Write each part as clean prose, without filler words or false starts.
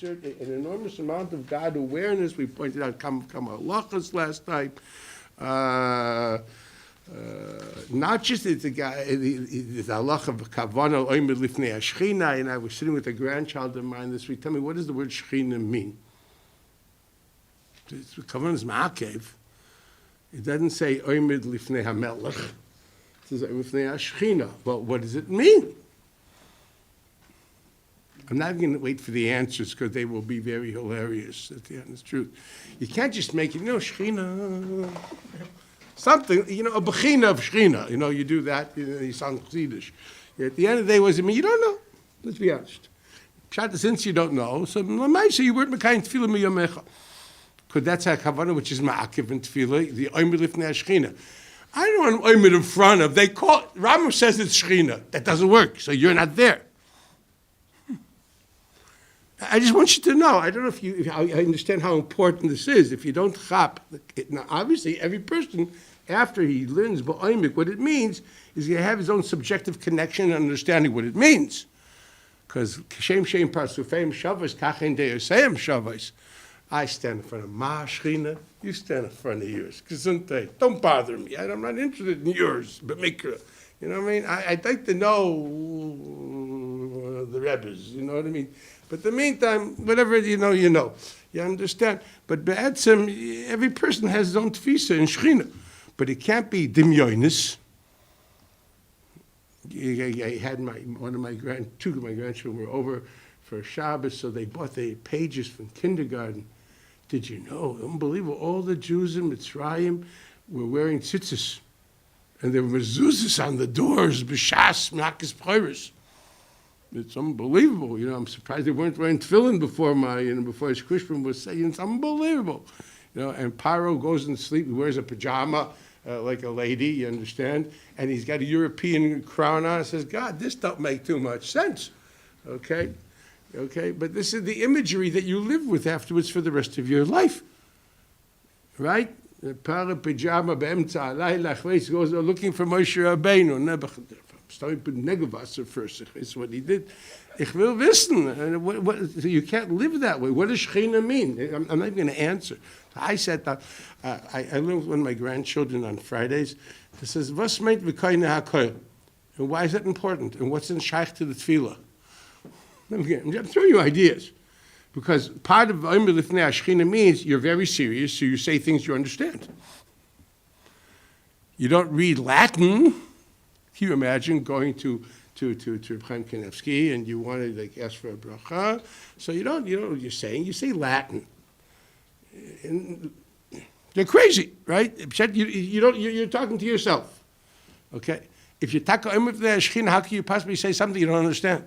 an enormous amount of God awareness. We pointed out kama halachas last time. Not just it's the halacha of kavana oimed lifnei hashchina, and I was sitting with a grandchild of mine this week. Tell me, what does the word shechina mean? Kavana is ma'akev. It doesn't say oimed lifnei hamelech. It says oimed lifnei hashchina. Well, what does it mean? I'm not going to wait for the answers because they will be very hilarious at the honest truth. You can't just make it, shechina. Something, a bechina of Shechina. You do that, you sound Chassidish. At the end of the day, what does it mean? You don't know. Let's be honest. Since you don't know, so you weren't mekayim tefillah miyamecha. Because that's a kavanah which is ma'akiv in tefillah, the oimed lifnei Shechina. I don't want oimed in front of. Ramah says it's Shechina. That doesn't work, so you're not there. I just want you to know. I don't know if I understand how important this is. If you don't chap, now obviously every person, after he learns ba'oimik, what it means is he have his own subjective connection and understanding what it means. Because shem parsufeim shavos kachen de'osayim shavos. I stand in front of my Shechina, you stand in front of yours. Gesundheit. Don't bother me. I'm not interested in yours, but make you know what I mean? I'd like to know the Rebbes, you know what I mean? But in the meantime, whatever you know. You understand? But be'etzem, every person has his own tefisa in Shechina. But it can't be dimyonis. I had two of my grandchildren were over for Shabbos, so they bought the pages from kindergarten. Did you know? Unbelievable. All the Jews in Mitzrayim were wearing tzitzis. And there were mezuzahs on the doors, b'shas, makis peiros. It's unbelievable. I'm surprised they weren't wearing tefillin before before his Krishman was saying. It's unbelievable. And Paro goes and sleep. He wears a pajama like a lady, you understand? And he's got a European crown on. And says, God, this don't make too much sense. Okay? But this is the imagery that you live with afterwards for the rest of your life. Right? Para pajama be'emtza alayla goes looking for Moshe Rabbeinu. Starting with Negavasser first. That's what he did. Ich will wissen. You can't live that way. What does Shechina mean? I'm not going to answer. I sat down. I learned with one of my grandchildren on Fridays. He says, "Was meint v'koyne hakoil?" And why is that important? And what's in shaykh to the tefillah? I'm throwing you ideas. Because part of oimed lifnei Shechina means you're very serious, so you say things you understand. You don't read Latin. Can you imagine going to Chaim Kanevsky and you want to ask for a bracha? So you don't know what you're saying. You say Latin. And you're crazy, right? You're talking to yourself. Okay? If you taka oimed lifnei Shechina, how can you possibly say something you don't understand?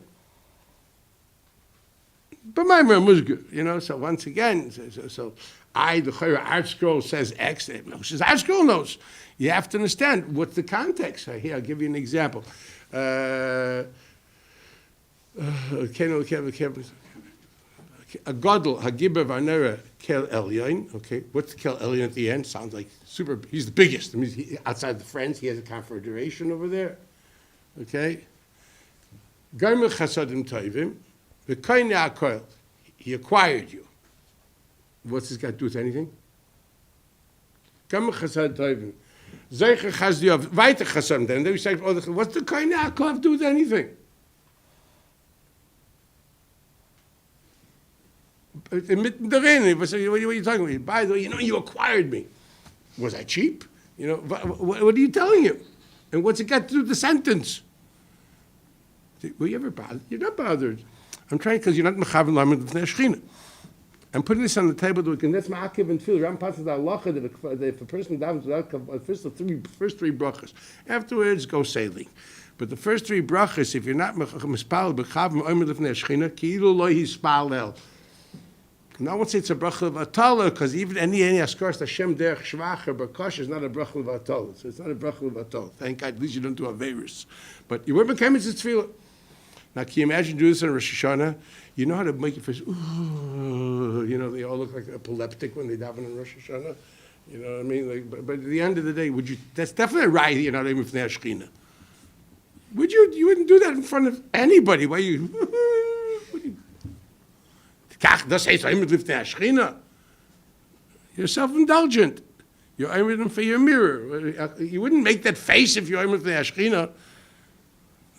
But my musga, so once again, so the Chayra Art Scroll says X, Moshe's Art Scroll knows. You have to understand what's the context. Here, I'll give you an example. A Godel, Hagiber Vanera, Kel Elyon. Okay, what's Kel Elyon at the end? Sounds like super, he's the biggest. I mean, outside the Friends, he has a confederation over there. Okay? Garmer Chasadim Toivim. The koine hakoil, he acquired you. What's this got to do with anything? Kam chasad toivim. Zeicher chasdiov, weiter chasam. Then we say, what's the koine hakoil have to do with anything? Mitten darin, what are you talking about? By the way, you acquired me. Was I cheap? What are you telling him? And what's it got to do with the sentence? Were you ever bothered? You're not bothered. I'm trying because you're not mechaven lamed v'nei Shechina. I'm putting this on the table and that's ma'akiv and tefillah. Ram passes the halacha that if a person davens without first three brachas, afterwards go sailing. But the first three brachas, if you're not mispal b'chaven oimed lifnei Shechina, ki'ilu lo hispalel. Now I won't say it's a bracha of atala because even any askars Hashem derech shvacher b'kosh is not a bracha of atala. So it's not a bracha of atala. Thank God, at least you don't do averus. But you were becoming this tefillah. Now, can you imagine doing this on Rosh Hashanah? You know how to make it first, ooh, they all look like epileptic when they daven on Rosh Hashanah. You know what I mean? But at the end of the day, that's definitely a right, you're not even Fnei Shechina. You wouldn't do that in front of anybody. Why you Kach, das heißt Oimed Lifnei Hashchina. You're self-indulgent. You're Oimed for your mirror. You wouldn't make that face if you're Oimed Lifnei Hashchina.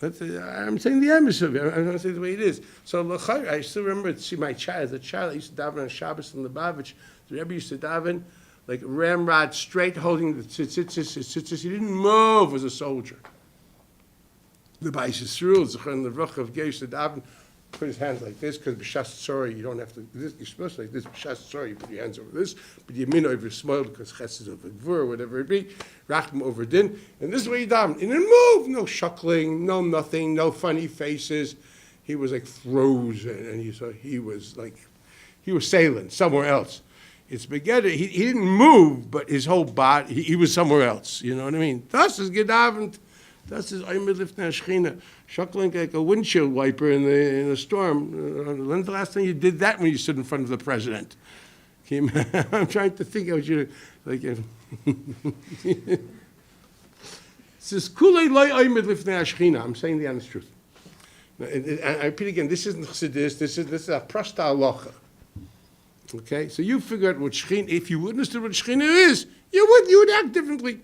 I'm saying the emes of it. I'm going to say the way it is. So I still remember, see my child, as a child, I used to daven on Shabbos in Lubavitch. The Rebbe used to daven like ramrod, straight, holding the tzitzis. He didn't move as a soldier. The Bais Yisrael, Zechron Levracha, used to daven, put his hands like this, because b'shas tzora, you don't have to, you're supposed to like this, b'shas tzora, you put your hands over this, but yamin over your smile, because chesed over gvur, whatever it be, rachim over din, and this is where you daven. And then move, no shuckling, no nothing, no funny faces. He was like frozen, and he was sailing somewhere else. It's begeder, he didn't move, but his whole body, he was somewhere else, you know what I mean? Das is gedavent. Das is Oimed Lifnei Hashchina, shuckling like a windshield wiper in a storm. When's the last time you did that when you stood in front of the president? I'm trying to think how you like. It says Kulei loy Oimed Lifnei Hashchina. I'm saying the honest truth. I repeat again. This isn't chassidus. This is a prasta halacha. Okay, so you figure out what Shechina. If you understood what Shechina is, you would act differently.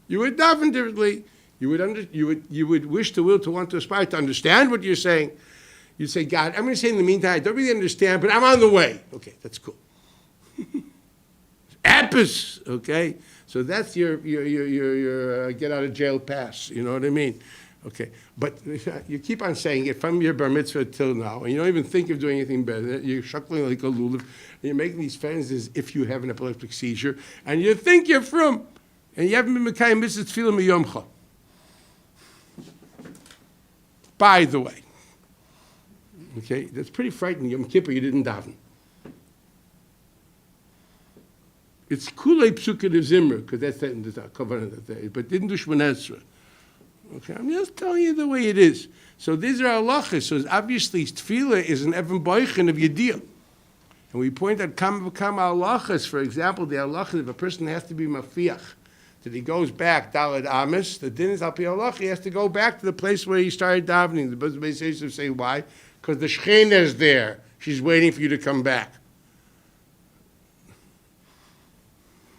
You would daven differently. You would wish to will to want to aspire to understand what you're saying. You'd say, God, I'm going to say in the meantime, I don't really understand, but I'm on the way. Okay, that's cool. Apis, okay? So that's your get out of jail pass, you know what I mean? Okay, but you keep on saying it from your bar mitzvah till now, and you don't even think of doing anything better. You're shuckling like a lulav, and you're making these fans as if you have an epileptic seizure, and you think you're from, and you haven't been mekayim mitzvah tefillah miyomcha. By the way, okay, that's pretty frightening. Yom Kippur, you didn't daven. It's kulei psukim of Zimra, because that's the covenant, but didn't do Shmoneh Esrei. Okay, I'm just telling you the way it is. So these are halachas. So obviously, tefillah is an even boichin of yediyah. And we point out kam halachas, for example, the halachas, if a person has to be mafiach, that he goes back, Daled Amos, the din is al pi halacha, he has to go back to the place where he started davening. The Beis Yosef say, why? Because the Shechina is there. She's waiting for you to come back.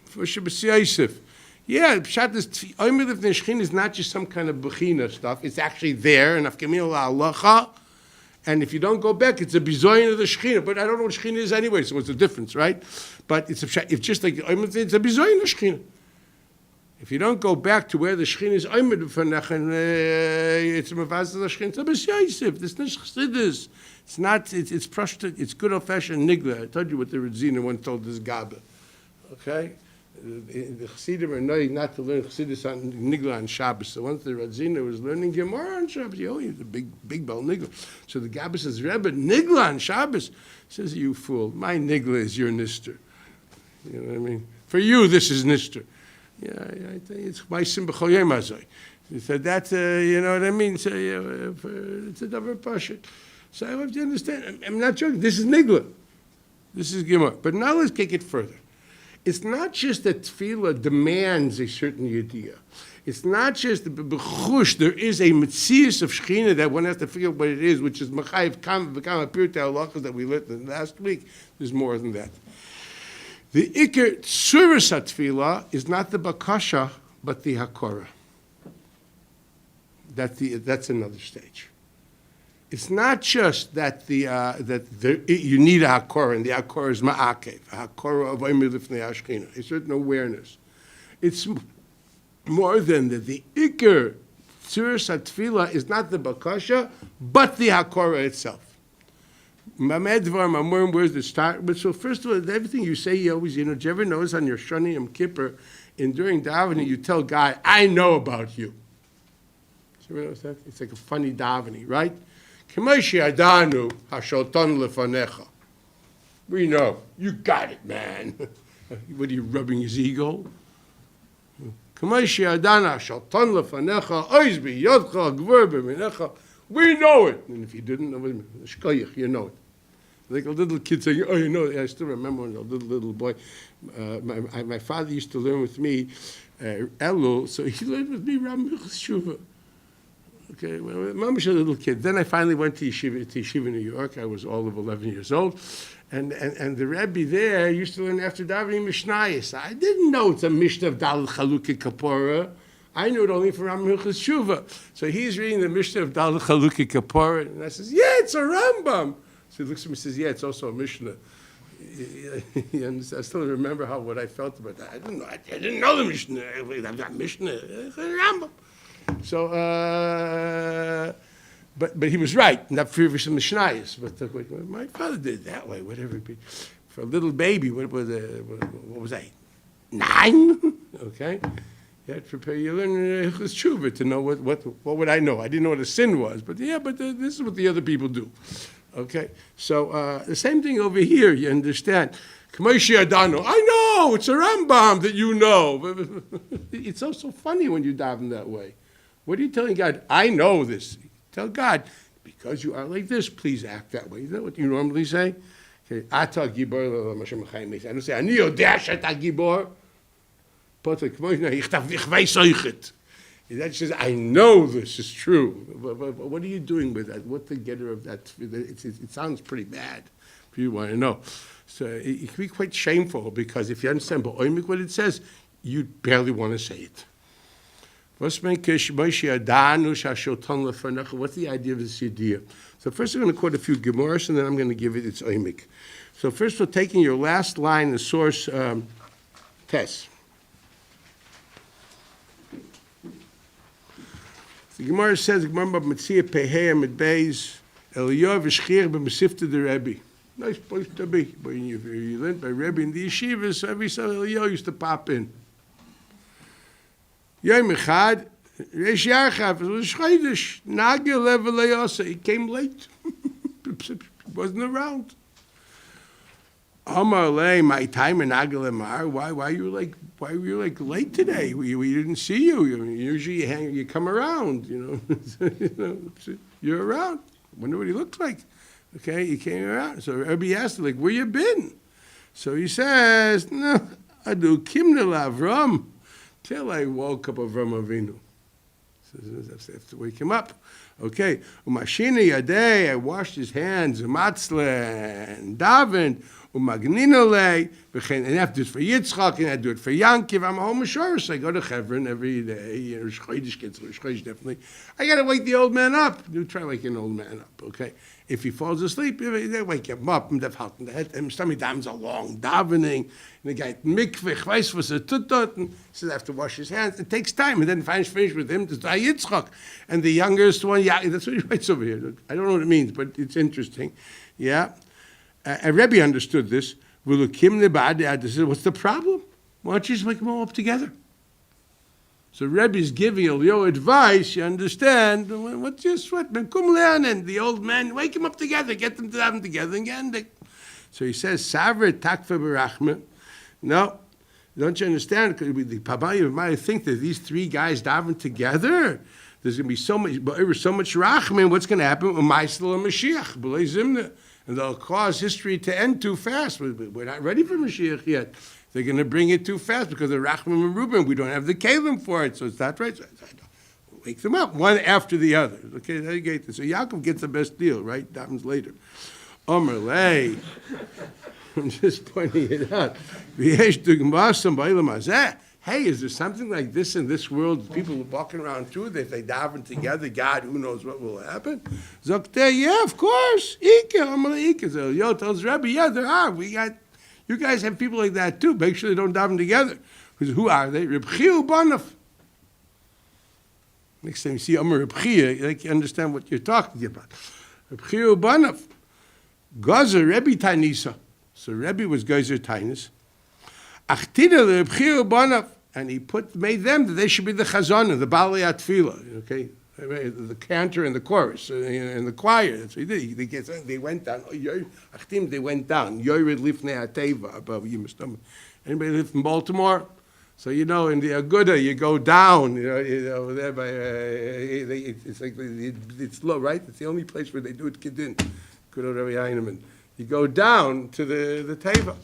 For Shabbos Yosef. Yeah, Pshat is, Oimed Lifnei Hashchina is not just some kind of bechina stuff. It's actually there, and afkamil halacha. And if you don't go back, it's a bizoyin of the Shechina. But I don't know what Shechina is anyway, so what's the difference, right? But it's just like, it's a bizoyin of Shechina. If you don't go back to where the Shechina is Oimed V'Nechen, it's a mavaz of the Shechina. It's a Beis Yosef. It's not chassidus. It's not. It's prashta. It's good old-fashioned nigla. I told you what the Radzina once told this Gabba. Okay, the Chassidim are knowing not to learn chassidus on nigla on Shabbos. So once the Radzina was learning Gemara on Shabbos, he's a big bell nigla. So the Gabba says, Rebbe, nigla on Shabbos. He says, you fool, my nigla is your nister. You know what I mean? For you, this is nister. Yeah, I think it's ma'asim b'chol yom hazoi. He said that's you know what I mean. So it's a davar pashut. So I have to understand. I'm not joking. This is nigla. This is Gemara. But now let's take it further. It's not just that tefillah demands a certain yediyah. It's not just the b'chush. There is a metzius of Shechina that one has to figure out what it is, which is machayev kam v'kam apirtei halachas that we learned last week. There's more than that. The Iker Tzuras HaTfilah is not the Bakasha, but the Hakora. That's another stage. It's not just that you need a Hakora, and the Hakora is Ma'akev, a Hakora of Oimed Lifnei Hashchina, a certain awareness. It's more than that. The Iker Tzuras HaTfilah is not the Bakasha, but the Hakora itself. Where's the start? But so first of all, everything you say, you always, do you ever notice on your Shani Yom Kippur, and during davening, you tell God, I know about you. You ever notice that? It's like a funny davening, right? We know. You got it, man. What are you rubbing his ego? We know it. And if you didn't, you know it. Like a little kid saying, oh, you know, I still remember when I was a little boy. My father used to learn with me, Elul, so he learned with me Ram Shuvah. Okay, well, Mom was a little kid. Then I finally went to yeshiva New York. I was all of 11 years old. And the Rebbe there used to learn after davening Mishnayos. I didn't know it's a Mishnah of Dal Chalukah Kapora. I knew it only from Ram Hilchos Tshuva. So he's reading the Mishnah of Dal Chalukah Kapora, and I says, yeah, it's a Rambam. So he looks at me and says, yeah, it's also a Mishnah. I still remember what I felt about that. I didn't know the Mishnah. That Mishnah, Rambam. So, but he was right. Not for Mishnayos, but my father did it that way. Whatever. For a little baby, what was I? 9. Okay. You had to prepare. You learn Hilchos Tshuva to know what would I know? I didn't know what a sin was, but this is what the other people do. Okay, so the same thing over here. You understand? I know it's a Rambam that you know. It's also funny when you daven that way. What are you telling God? I know this. Tell God, because you are like this, please act that way. Is that what you normally say? Okay, Ata Gibor. I don't say Ani Yodesh Ata Gibor. That says, I know this is true. But what are you doing with that? What's the getter of that? It sounds pretty bad if you want to know. So it can be quite shameful because if you understand what it says, you barely want to say it. What's the idea of this idea? So first I'm going to quote a few Gemaras and then I'm going to give it its oimik. So first we're taking your last line, the source test. The Gemara says, Gemara Metzia Pehei Amid Beis Eliyav Shchir b'Mesifta the Rebbe. Nice place to be. But you learned by Rebbe in the yeshivas, so every Sunday Eliyav used to pop in. Yom Echad, Reish Yarchav, it was Chodesh, Nagel Lev Eliyasa. He came late. He wasn't around. Amar lei, my time in Nagel Emar. Why were you like late today? We didn't see you. Usually you come around. You're around. Wonder what he looked like. Okay, he came around. So Rebbe asked him, like, where you been? So he says, no, I do kimna Avram till I woke up Avram Avinu. So I have to wake him up. Okay, umashina yadei, I washed his hands, umatzle, and davened, umagninole, and I have to do it for Yitzchak, and I do it for Yankiv. I'm a home assurer, so I go to Hebron every day. Rosh Chodesh definitely. I got to wake the old man up. Do try waking an old man up, okay? If he falls asleep, they wake him up. And stomach dam's a long davening. And the guy mikveh, weiß was tut dort. He says I have to wash his hands. It takes time. And then finish with him to die Yitzchak. And the youngest one, yeah, that's what he writes over here. I don't know what it means, but it's interesting. Yeah. Rebbe understood this. What's the problem? Why don't you just wake them all up together? So Rebbe's giving Eliyahu advice, you understand? What's your sweat, man? Come learn, and the old man, wake them up together, get them to daven together again. So he says, Savra takfa berachma. No, don't you understand? The Pabaya might think that these three guys daven together. There's going to be so much rachman. What's going to happen? U'maisel Mashiach, b'lei zimna. And they'll cause history to end too fast. We're not ready for Mashiach yet. They're going to bring it too fast because of Rachman and Reuben. We don't have the Kalim for it, so it's not right. So wake them up, one after the other. Okay, there you get this. So Yaakov gets the best deal, right? That happens later. Omer lei. I'm just pointing it out. Hey, is there something like this in this world? People walking around too, that if they daven together, God, who knows what will happen? Zokte, yeah, of course. So Yo tells Rebbe, yeah, there are. You guys have people like that too. Make sure they don't daven together. Because who are they? Reb Chia Ubanov. Next time you see Amar Reb Chia, you understand what you're talking about. Reb Chia Ubanov. Gazer Rebbe Tainisa. So Rebbe was Gazer Tainis. Achtida Reb Chia Ubanov. And he made them that they should be the chazana, the Baalei Tefillah. Okay? The cantor and the chorus and the choir. That's what he did. They went down. They went down. Yored lifnei hateva above Yimistam. Anybody live in Baltimore? So in the Aguda you go down. Over there by it's like it's low, right? It's the only place where they do it Kedin. Good old Rabbi Heinemann. You go down to the teva.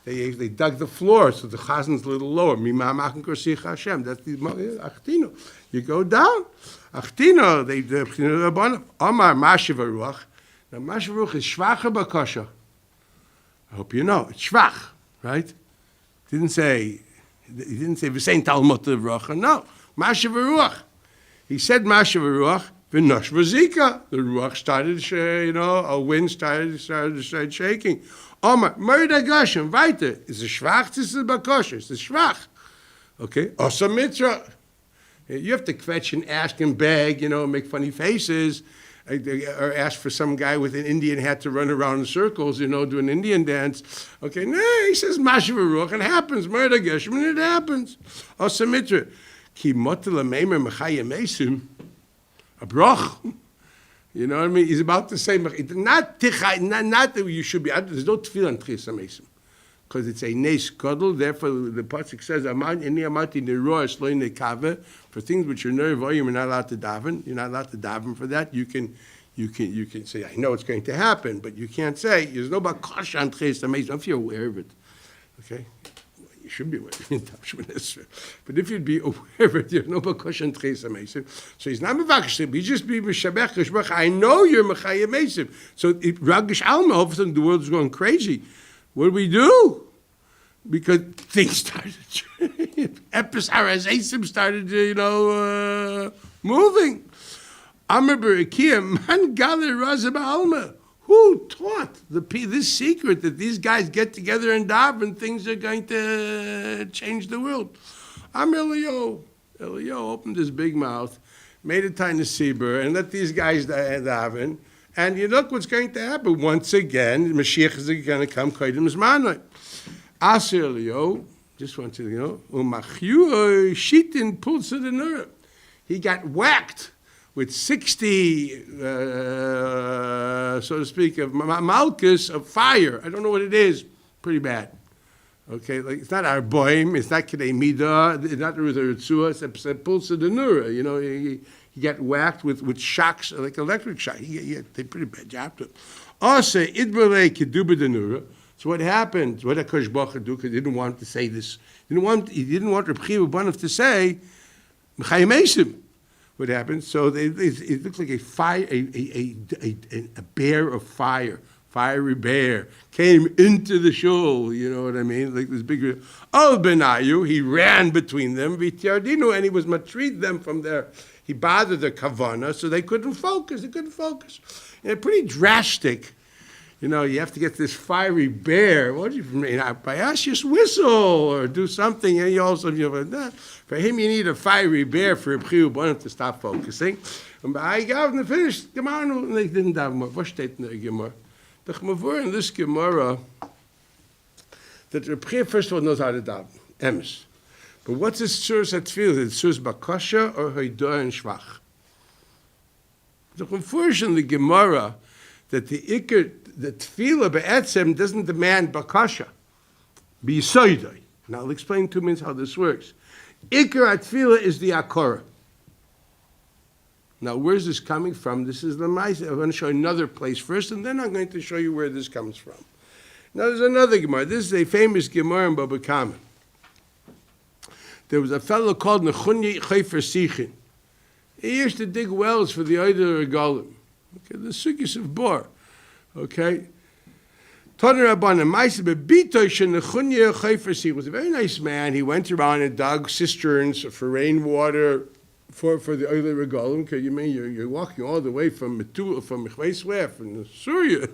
They dug the floor, so the chazin's a little lower. Mimah machin korsich Hashem. That's the achtino. You go down. Achtino, the B'china Rabbanan. Amar Mashiv Ruach. Now Mashiv Ruach is Shvacha Bakasha. I hope you know, it's Shvach, right? He didn't say V'sein Talmud Ruach. No, Mashiv Ruach. He said Mashiv Ruach, V'nosh V'zika. The Ruach started, a wind started shaking. Omar, Murda Gashem, weiter. Is it Shvach? This is Bakosha. It's Shvach. Okay? Osa Mitra. You have to kvetch and ask and beg, make funny faces, or ask for some guy with an Indian hat to run around in circles, do an Indian dance. Okay? No, he says Mashiv Ruach. It happens. Murda Gashem, and it happens. Osa Mitra. Ki Motela Meimer Mechayim Esim. A broch. You know what I mean? He's about to say, not that you should be, there's no tefillah on Tchias HaMesim. Because it's a nes gadol, therefore the pasuk says, for things which are nervoyim, you're not allowed to daven. You're not allowed to daven for that. You can say, I know it's going to happen, but you can't say, there's no bakash on Tchias HaMesim, if you're aware of it. Okay? You should be aware of it. But if you'd be aware of it, there's no bakash on Tchias HaMesim. So he's not mevakish, he just be mishabech kishbach. I know you're mechayim mesim. So ragish alma, all of a sudden the world's going crazy. What do we do? Because things started, Epis Harazesim started, moving. Amr Barakia, man galer razab alma. Who taught this secret that these guys get together and daven and things are going to change the world? Amr Elio opened his big mouth, made a tiny seber, and let these guys daven. And you look what's going to happen. Once again, Mashiach is going to come, Kodim Zmanoi. Aser Elio, just want you to know, Umachyu Shitin Pulsa the Nura. He got whacked with 60, so to speak, of malchus of fire. I don't know what it is. Pretty bad. Okay, like it's not Arboim, it's not Kedei Midah, it's not Ruth Ritzua, it's Pulsa the Nura. He got whacked with shocks, like electric shock. He did a pretty bad job to him. Also, Idbele Keduba Denura. So what happened? What did Kosh Baruch do? Because he didn't want to say this. He didn't want Reb Chiya Banov to say Mechayim Esim. What happened? So it looked like a fire, a bear of fire, fiery bear came into the shul. You know what I mean? Like this big. Al Benayu, he ran between them. V'tiardinu, and he was matreat them from there. He bothered the kavana, so they couldn't focus. And pretty drastic. You have to get this fiery bear. What do you mean? Just whistle or do something. And you also, for him, you need a fiery bear for Reb Chiya Banov to stop focusing. And I got them finished. Gemara, and they didn't have more. What steht in the Gemara? The Gemara in this Gemara, that Reb Chiya first of all knows how to daven. Emes. But what's his source at tefillah? Is it source bakasha or hoidah and shvach? The confusion in the Gemara that the tefillah be'etzem doesn't demand bakasha, b'yisoidai. Now I'll explain in 2 minutes how this works. Ikar tefillah is the akora. Now where's this coming from? This is the Maisa. I'm going to show another place first, and then I'm going to show you where this comes from. Now there's another Gemara. This is a famous Gemara in Baba Kama. There was a fellow called Nechunye Chayfer Sichin. He used to dig wells for the Eider Regalim. Okay, the Sugis of Bor. Okay. Toner Rabbanan Maisa Bebitoy Nechunye Chayfer Sichin was a very nice man. He went around and dug cisterns for rainwater for the Eider Regalim. Okay, you mean you're walking all the way from Mechweisweh, from Syria.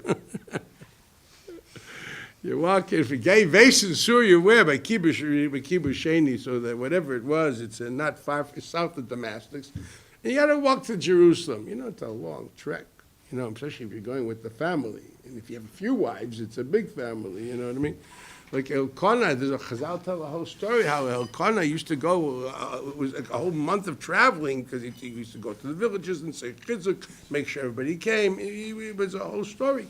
You walk in for gay vase in Syria where by Kibush Sheni, so that whatever it was, it's not far south of Damascus. And you got to walk to Jerusalem. It's a long trek. Especially if you're going with the family. And if you have a few wives, it's a big family. You know what I mean? Like Elkanah, there's a Chazal tell a whole story how Elkanah used to go. It was like a whole month of traveling because he used to go to the villages and say chizuk, make sure everybody came. It was a whole story.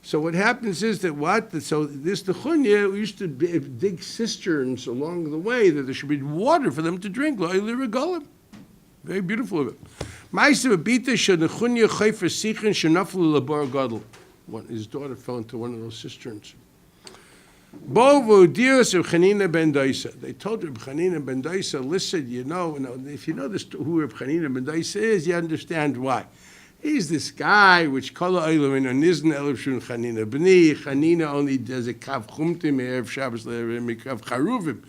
So what happens is that so this Nechunya used to dig cisterns along the way that there should be water for them to drink. Very beautiful of it. His daughter fell into one of those cisterns. Bovu dios Reb Chanina ben Doisa. They told Reb Chanina ben Doisa, listen, if you know this, who Reb Chanina ben Doisa is, you understand why. He's this guy which kol ha'olam eno nizn elav shun Chanina b'ni. Chanina only does a kav chumtim erev Shabbos le'ikav charuvim.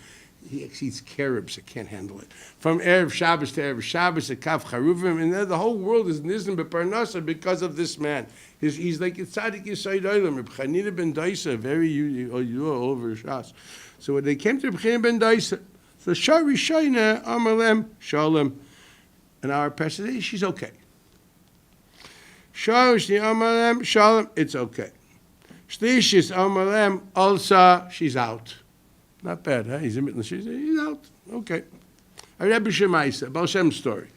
He eats carobs. I can't handle it. From erev Shabbos to erev Shabbos, a kav charuvim, and then the whole world is nizn b'parnasa because of this man. He's like a tzaddik yisayid olam. Reb Chanina ben Doisa, very you all over Shas. So when they came to Reb Chanina ben Doisa, so Shar Rishayna Amalem Shalom, and our pastor said, she's okay. Shar Rishayna Amalem Shalom, it's okay. Shlishis Amalem Alsa, she's out. Not bad, huh? He's out. Okay. A Rebbe Shemaisa, Baal Shem story.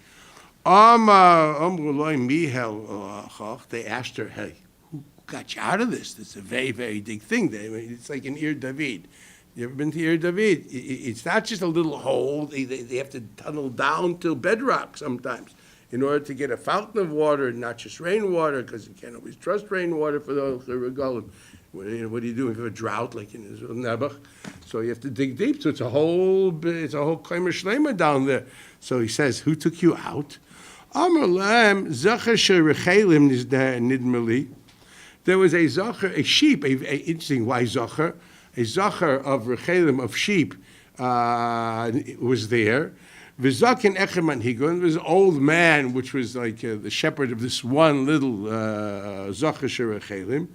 They asked her, hey, who got you out of this? It's a very, very big thing. It's like an Ir David. You ever been to Ir David? It's not just a little hole. They have to tunnel down to bedrock sometimes in order to get a fountain of water, not just rainwater, because you can't always trust rainwater for the regalim. What do you do if you have a drought like in Israel, Nebuch? So you have to dig deep. So it's a whole Kaimer Shlema down there. So he says, who took you out? Amar Lam Zacher Sherechelim Nidmeli. There was a Zacher, a sheep, interesting, why Zacher? A Zacher of Rechelim, of sheep, was there. V'zaken Echeman Higon, was an old man, which was like the shepherd of this one little Zacher Sherechelim.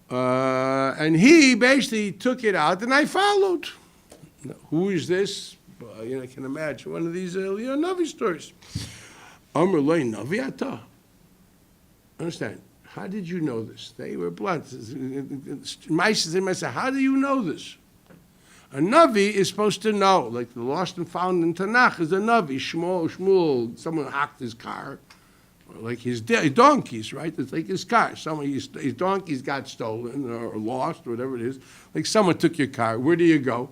And he basically took it out, and I followed. Now, who is this? I can imagine one of these Navi stories. Amr loy Navi ata. Understand? How did you know this? They were blunt. How do you know this? A Navi is supposed to know, like the lost and found in Tanakh is a Navi. Shmuel, someone hacked his car. Like his donkeys, right? It's like his car. His donkeys got stolen or lost, or whatever it is. Like someone took your car. Where do you go?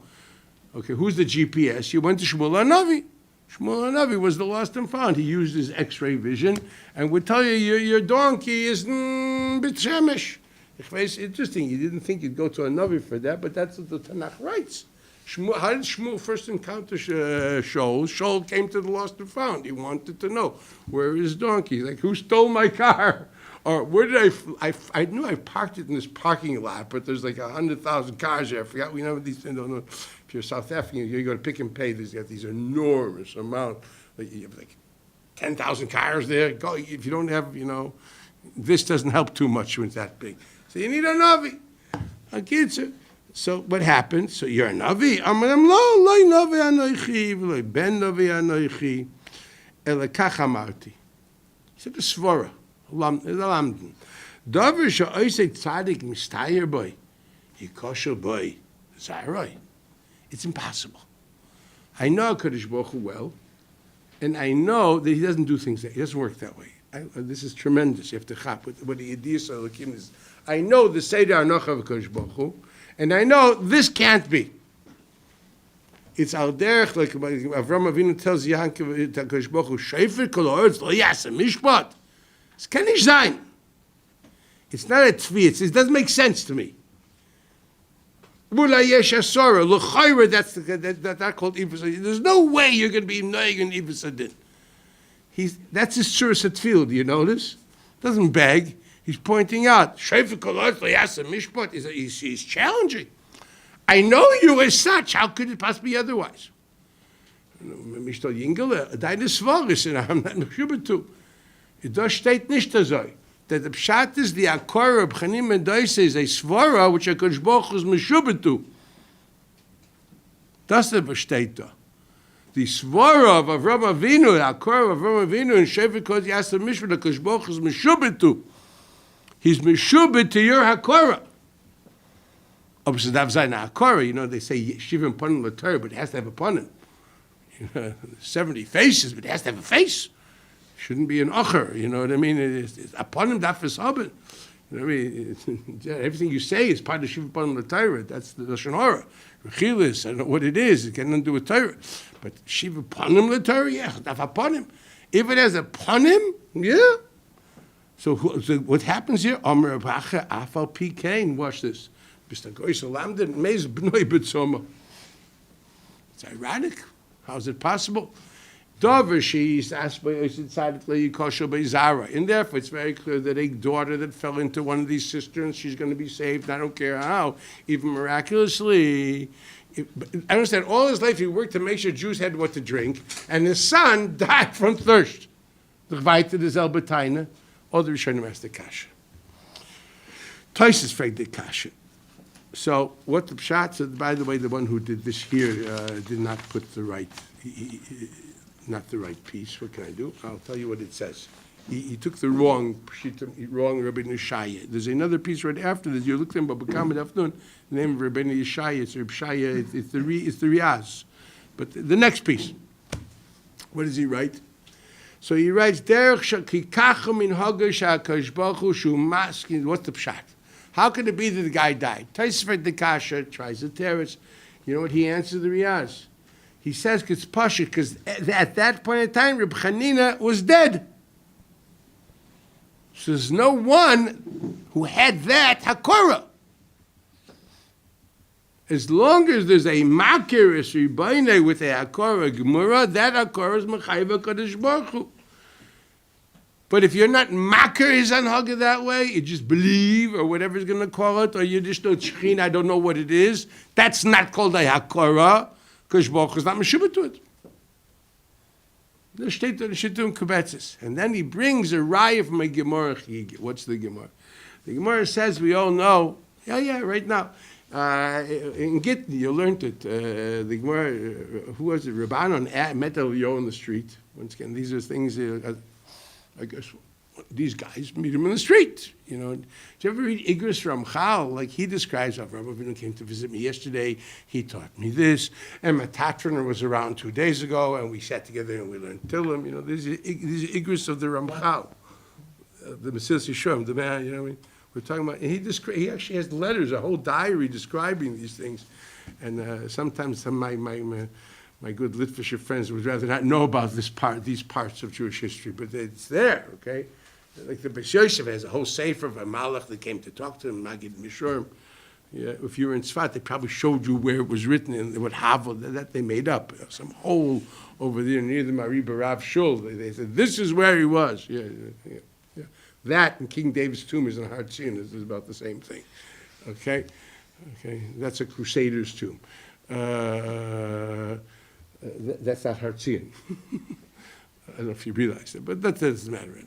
Okay, who's the GPS? You went to Shmuel HaNavi. Shmuel HaNavi was the lost and found. He used his X-ray vision and would tell you your donkey is Beit Shemesh. It's interesting. You didn't think you'd go to a Navi for that, but that's what the Tanakh writes. How did Shmuel first encounter Shaul? Shaul came to the lost and found. He wanted to know, where is his donkey? Like, who stole my car? Or where did I knew I parked it in this parking lot, but there's like 100,000 cars there. I forgot we know these things. Don't know. If you're South African, you go to Pick and Pay. You got these enormous amount. Like, you have like 10,000 cars there. Go, if you don't have, this doesn't help too much when it's that big. So you need a Navi. A Kitzer. So what happened? So you're a Navi? Amalem lo Navi anoichi, lo ben Navi anoichi, ele kach amarti. He said a svara, a lamden. Davar she'oisei tzadik mistayer boy, yikosher boy, zayroi. It's impossible. I know HaKadosh Baruch Hu well, and I know that he doesn't do things he doesn't work that way. This is tremendous. You have to chap what the Yediyas Elokim is. I know the Seder Anocha of HaKadosh Baruch Hu, and I know this can't be. It's al derech, like Avram Avinu tells Yaakov HaKadosh Baruch Hu, Shefer kol ha'oretz lo yaseh mishpat. Es kann nicht sein. It's not a tzvi. It doesn't make sense to me. Mula yesh asora l'chayra. That's called ivus. There's no way you're going to be noig in ivus adin. That's his surah tefillah. Do you notice? Doesn't beg. He's pointing out. Shefer kol ha'oretz lo yaseh mishpat. He's challenging. I know you as such. How could it possibly be otherwise? Mishtal Yingele, deine Svaris, and I'm not mechubet to. Da steht nicht so. That the pshat is the akora of Chanim and Daisa is a svara which HaKadosh Baruch Hu is mechubet to. Das steht da. The svara of Avram Avinu, the akora of Avram Avinu, and Shefer Kol Yaseh Mishpat, HaKadosh Baruch Hu is mechubet to. He's mechubet to your hakora. Obviously, that's not a hakora. They say Shivim Panim L'Torah, but it has to have a panim. 70 faces, but it has to have a face. Shouldn't be an acher, you know what I mean? It's a panim dafis haben. You know what I mean? Everything you say is part of Shivim Panim L'Torah. That's the Lashon Hara. Rechilis, I don't know what it is. It can nothing to do with Torah. But Shivim Panim L'Torah, yeah, daf a panim. If it has a panim, yeah. So what happens here? Amar Abacha Afal Pikain. Watch this. Bist a goyser lamden, meis bnoi betzoma. It's ironic. How is it possible? Dover, she is asked by Yikosha by Zara. And therefore, it's very clear that a daughter that fell into one of these cisterns, she's going to be saved. I don't care how, even miraculously. I understand all his life he worked to make sure Jews had what to drink, and his son died from thirst. The Gvaita, the Zelbataina, all the Rishonim asked the Kasha. Toises fraged the Kasha. So what the Pshat said, by the way, the one who did this here did not put the right, not the right piece. What can I do? I'll tell you what it says. He took the wrong Rabbi Yeshaya. There's another piece right after this. You look at him, but B'kamad Afnun, the name of Rabbi Yeshaya, it's Rabbi Shaya, it's the Riaz. But the next piece, what does he write? So he writes, Derech shakikacha min hagash ha'kadosh baruch hu shu maskin. What's the pshat? How could it be that the guy died? Taisvet the kasha tries to tear it. You know what he answered the Riaz? He says it's pasha because at that point in time, Reb Chanina was dead. So there's no one who had that hakora. As long as there's a makir, a ribayne with a hakora gemura, that hakora is mechayva kadosh baruch hu. But if you're not makir his anhaga that way, you just believe or whatever he's going to call it, or you just know shechin, I don't know what it is, that's not called a hakora. Kadosh baruch hu is not meshubah to it. And then he brings a raya from a Gemara. What's the Gemara? The Gemara says, we all know, right now. In Gittin, you learned it. The Gemara, who was it? Rabbanon met Eliyahu on the street. Once again, these are things, I guess, these guys meet him in the street. You know, did you ever read Igros Ramchal? Like he describes how Rabbi Avinu came to visit me yesterday. He taught me this, and my Tatraner was around 2 days ago, and we sat together and we learned Tillim. You know, these are Igros of the Ramchal, the Mesilas Yesharim, the man. You know, what I mean? We're talking about. And he actually has letters, a whole diary describing these things, and sometimes some of my good Litvisher friends would rather not know about these parts of Jewish history, but it's there, okay? Like the Beis Yosef has a whole sefer of a malach that came to talk to him, Magid Mishurim. Yeah, if you were in Tzfat, they probably showed you where it was written and what Havel that they made up. Some hole over there near the Mari Barav Shul. They said, this is where he was. Yeah. That and King David's tomb is in Har Tzion. This is about the same thing. Okay? That's a Crusader's tomb. That's not Har Tzion. I don't know if you realize it, but that doesn't matter.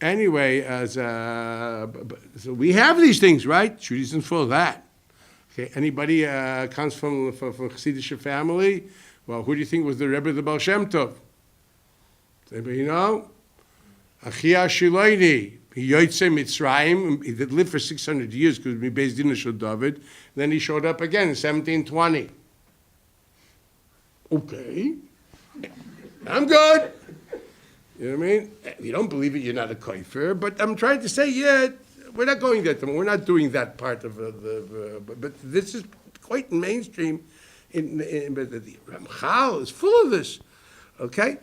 Anyway, so we have these things, right? Judaism full of that. Okay, anybody comes from Chassidish family? Well, who do you think was the Rebbe of the Baal Shem Tov? Does anybody know? Achia Shiloini. He Yotzei Mitzrayim. He lived for 600 years because he based in Shul David. Then he showed up again in 1720. Okay, I'm good. You know what I mean? If you don't believe it, you're not a kafir. But I'm trying to say, we're not going there. We're not doing that part of but this is quite mainstream. But the Ramchal is full of this. Okay?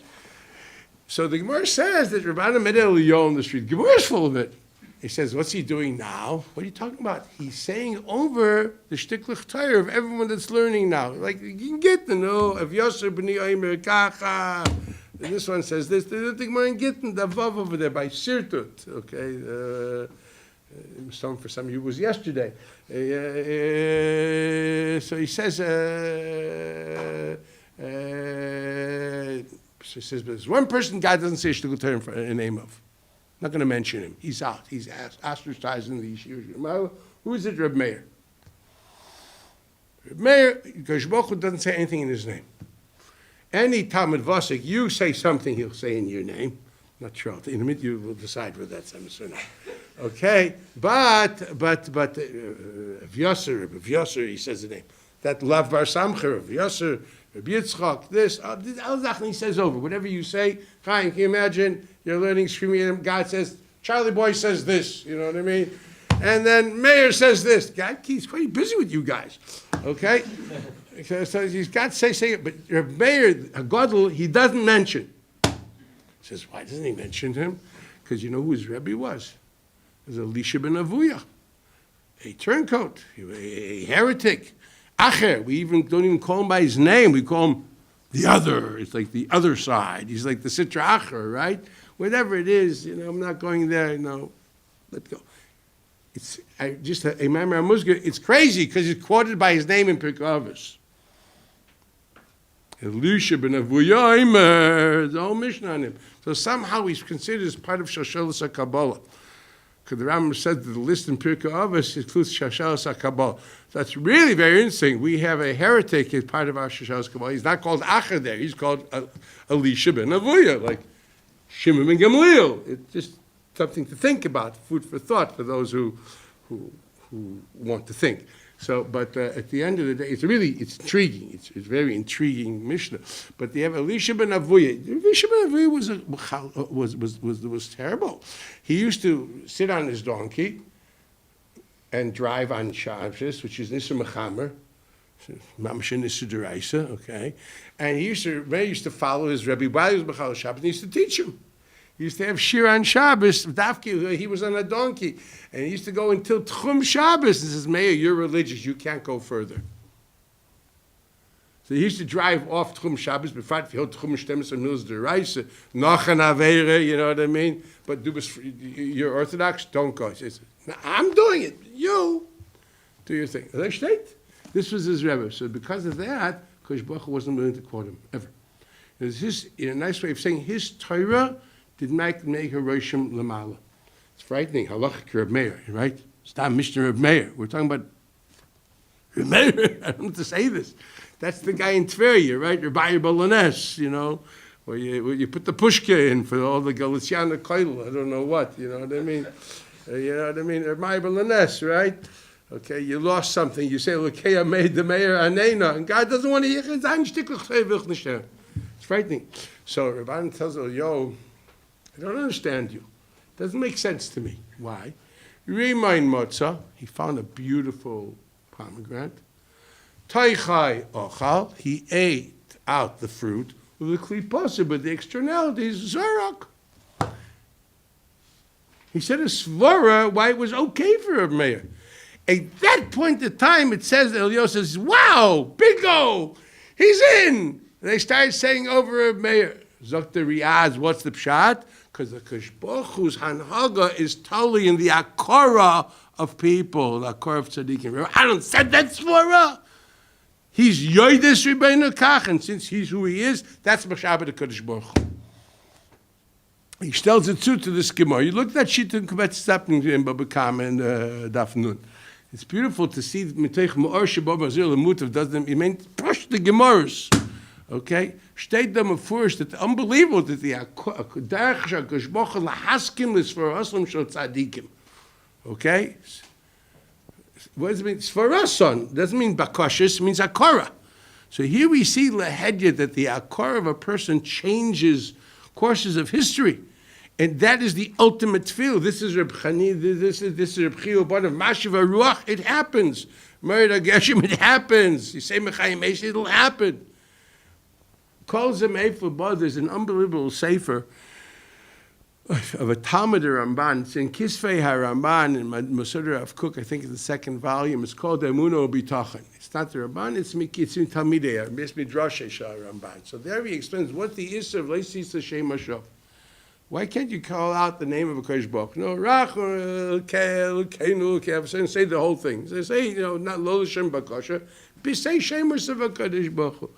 So the Gemara says that Rabbanan met Eliyahu on the street. Gemara is full of it. He says, what's he doing now? What are you talking about? He's saying over the shticklich Torah of everyone that's learning now. Like, you can get to know, of Yosef b'ni Omer Kacha. And this one says this. The Gemara in Gittin, the Vav over there by Sirtut. Okay? Some for some of you was yesterday. So he says, but there's one person God doesn't say shticklich Torah in the name of. Not going to mention him. He's out. He's ostracized in the Yeshiva. Who is it? Reb Meir. Reb Meir, Kadosh Baruch Hu doesn't say anything in his name. Any Talmud Vasik, you say something, he'll say in your name. Not sure. In a minute, you will decide whether that's Emes or not. Okay? But if Yosser, he says the name. That Lav Bar Samcher, of Yosser, Rabbi Yitzchak, this, all that, he says over. Whatever you say, fine, can you imagine? You're learning, screaming at him. God says, Charlie Boy says this. You know what I mean? And then Mayor says this. God, he's quite busy with you guys. Okay? So he's got to say it. But Mayor, Godel, he doesn't mention. He says, why doesn't he mention him? Because you know who his Rebbe was? It was Elisha ben Avuya. a turncoat, a heretic. Acher, we don't even call him by his name. We call him the other. It's like the other side. He's like the Sitra Acher, right? Whatever it is, I'm not going there. No, let's go. It's it's crazy because he's quoted by his name in Pirkei Avos. Elisha ben Avuya, the whole Mishnah on him. So somehow he's considered as part of Shoshelas HaKabbalah. Because the Rambam said that the list in Pirkei Avos includes Shoshelas HaKabbalah. So that's really very interesting. We have a heretic as part of our Shoshelas HaKabbalah. He's not called Acher there. He's called Elisha ben Avuya, like Shimon ben Gamliel. It's just something to think about, food for thought for those who want to think. So, but at the end of the day, it's intriguing. It's very intriguing Mishnah. But they have Elisha ben Avuya. Elisha ben Avuya was terrible. He used to sit on his donkey and drive on Shabbos, which is Nisr Mechamer, Mamshin Nisr Deraisa, okay? And he used to follow his Rebbe while he was Mechal Shabbos, and he used to teach him. He used to have Shir on Shabbos, Dafki, he was on a donkey. And he used to go until Tchum Shabbos and says, Meir, you're religious, you can't go further. So he used to drive off Tchum Shabbos, befrat v'hil Tchum Shtemes Mils Deraisa, Nachan Aveire, you know what I mean? But you're Orthodox, don't go. He says, no, I'm doing it. You do your thing. This was his Rebbe. So because of that, Kosh Baruch Hu wasn't willing to quote him, ever. It's his, in a nice way of saying, his Torah did make a Roshim Lamala. It's frightening. Halachic Reb Meir, right? It's not Mishnah Reb Meir. We're talking about Reb Meir. I don't know what to say this. That's the guy in Tveria, right? Rabbi Balanes, where you put the pushka in for all the Galiciana Koil. I don't know what, you know what I mean? Rabbi Balanes, right? Okay, you lost something. You say, Lekei made the Meir Anena, and God doesn't want to hear it. It's frightening. So Rabban tells her, I don't understand you. It doesn't make sense to me. Why? Remain Motzah, he found a beautiful pomegranate. Taichai Ochal, he ate out the fruit with the kliposa, but the externalities, Zarak. He said a svara, why it was okay for a mayor. At that point in time, it says, Eliyahu says, wow, bingo, he's in. And they started saying over a mayor, Zokta Riaz, what's the pshat? Because the Kosh Baruch Hu's Hanhaga is totally in the Akora of people, the Akora of Tzaddikim. I don't said that svara. He's Yoides Rebbeinu Kach, and since he's who he is, that's Mashabbat the Kodesh Baruch Hu. He tells it to this Gemara. You look at that shit in Kvetz Stapning in Babakam and Daf Nun. It's beautiful to see Mitech Ma'or Shabbat Mazir Lemutav doesn't, he meant push the Gemaras. Okay? Steht da mefurish that unbelievable that the Derech HaKadosh Baruch Hu lahaskim is for Aslam Shel Tzadikim. Okay? What does it mean? Svarason doesn't mean bakashis, it means akara. So here we see lahedya that the akara of a person changes courses of history. And that is the ultimate tefillah. This is Reb Chani, this is Reb Chiyuv Bar of Mashiv HaRuach, it happens. Merid HaGeshem, it happens. You say Mechayim Eish, it'll happen. Kol Zemei Fubad, there's an unbelievable sefer of a Talmud Ramban. It's in Kisvei HaRamban, in Masudra of Cook, I think it's the second volume. It's called Emuno B'Tachan. It's not the Ramban, it's in Talmidei, it's Midrashei Shah Ramban. So there he explains what the Issa of Leisis Hashem Hashav. Why can't you call out the name of a Kodesh Baruch? No, Rach, Kel, Kenu, Kev, say the whole thing. Say, not Lo Hashem Bakosha, but say Shemus of a Kodesh Baruch.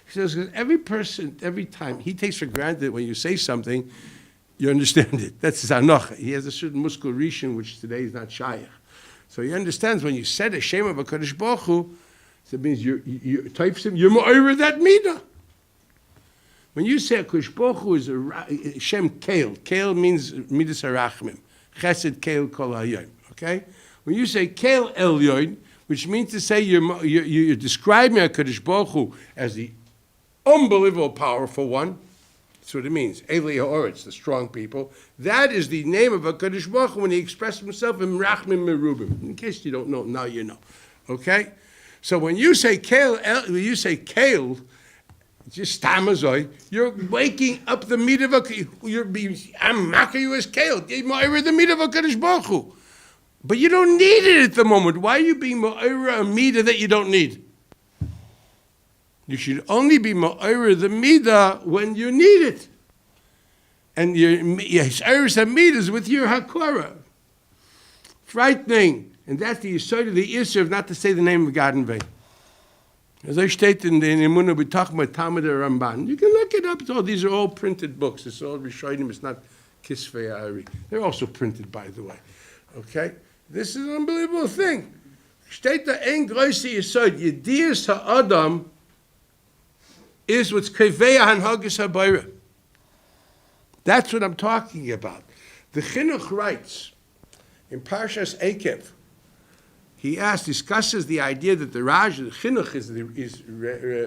He says, because every person, every time, he takes for granted when you say something, you understand it. That's his anocha. He has a certain muskul rishon, which today is not shayach. So he understands when you said a Shem of a Kodesh Baruch Hu, it means you're ma'orer that midah. When you say a Kodesh Baruch Hu is a Shem Keil, Keil means midas harachmim, Chesed Keil kol hayom. Okay, when you say Keil Elyon, which means to say you're describing a Kodesh Baruch Hu as the unbelievable powerful one. That's what it means. Eli Ha'oretz, the strong people. That is the name of a Kodesh Baruch Hu when he expressed himself in Rachmim Merubim. In case you don't know, now you know. Okay, so when you say Keil, just Tamazoi, you're waking up the meat of a, I'm mocking you as Keil. You're the meat of a Kodesh Baruch Hu. But you don't need it at the moment. Why are you being ma'ira a midah that you don't need? You should only be ma'ira the midah when you need it. And your iris midah is with your hakora. Frightening. And that's the yesod of the issue of not to say the name of God in vain. As I stated in the Emunah, we talk about Talmud Ramban. You can look it up. So these are all printed books. It's all Rishonim. It's not Kisvei Ari. They're also printed, by the way. Okay? This is an unbelievable thing. Steht da ein größer Yesod. Yedias ha'adam is what's kevei hanhagis habayra. That's what I'm talking about. The Chinuch writes in Parshas Ekev. He discusses the idea that the Raj, the Chinuch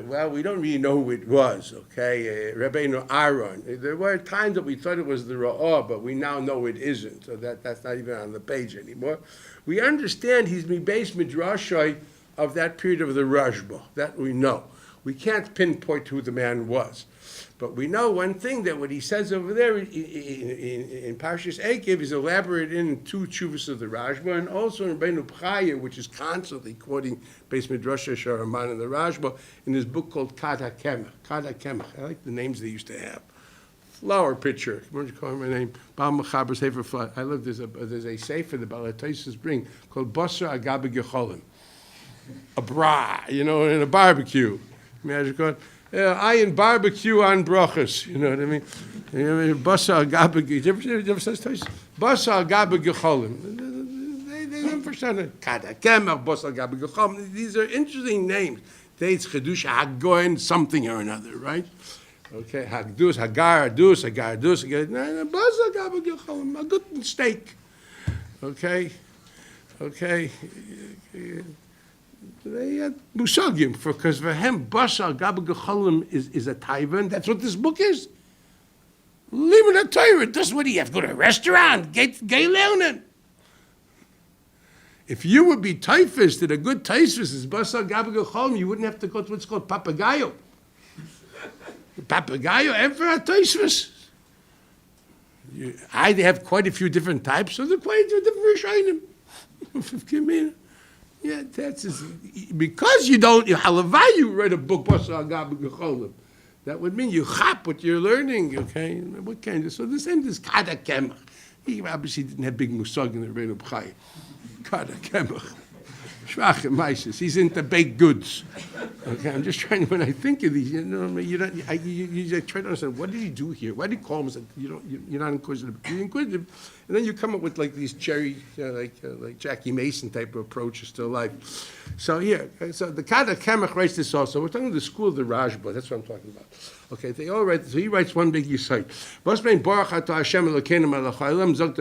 well, we don't really know who it was, okay? Rabbeinu Aaron. There were times that we thought it was the Ra'ah, but we now know it isn't, so that's not even on the page anymore. We understand he's Mibeis Midrashai of that period of the Rashba. That we know. We can't pinpoint who the man was. But we know one thing, that what he says over there in Parshas Ekev is elaborated in two tshuvas of the Rashba, and also in Rabbeinu B'chaya, which is constantly quoting Beis Midrash Sharaman and the Rashba, in his book called Kad HaKemach. Kad HaKemach. I like the names they used to have. Flower pitcher. What did you call my name? Baal Mechaber Sefer Flower. I love, there's a sefer the Baal HaTosfos bring called Basar Agabe Gecholim. A bra, in a barbecue. Imagine I in barbecue on brachas, you know what I mean? Basar gabe, you ever say this? Basar gabe gecholim. They don't understand it. Kada kemach, basar gabe gecholim. These are interesting names. It's chedush hagoin something or another, right? Okay, hagdus, hagar, dus, basar gabe gecholim. A good steak. Okay. They had musagim because for him basar gabe gecholim is a taiva. That's what this book is. Limud HaTorah. That's what you have to go to a restaurant. Get learning. If you would be typhus, that a good typhus is basar gabe gecholim, you wouldn't have to go to what's called papagayo. Papagayo, ever typhus. I have quite a few different types, so they're quite different rishonim. Yeah, that's because you don't. Halavai, you read a book basar gabe gecholim. That would mean you chap what you're learning. Okay, what kind of? So the same is Kada Kemach. He obviously didn't have big musag in the Rabbeinu B'chaya. Kada Kemach. Shvachem Maises. He's into baked goods. Okay, I'm just trying to, when I think of these, you try to understand, what did he do here? Why did he call him? You're not inquisitive. You're inquisitive. And then you come up with like these cherry, like Jackie Mason type of approaches to life. So here, so the Kada Kemach writes this also. We're talking about the school of the Rashba. That's what I'm talking about. Okay, they all write, so he writes one big yisai. V'osmein Baruch Atah Hashem Elokeinu melech haolam, zok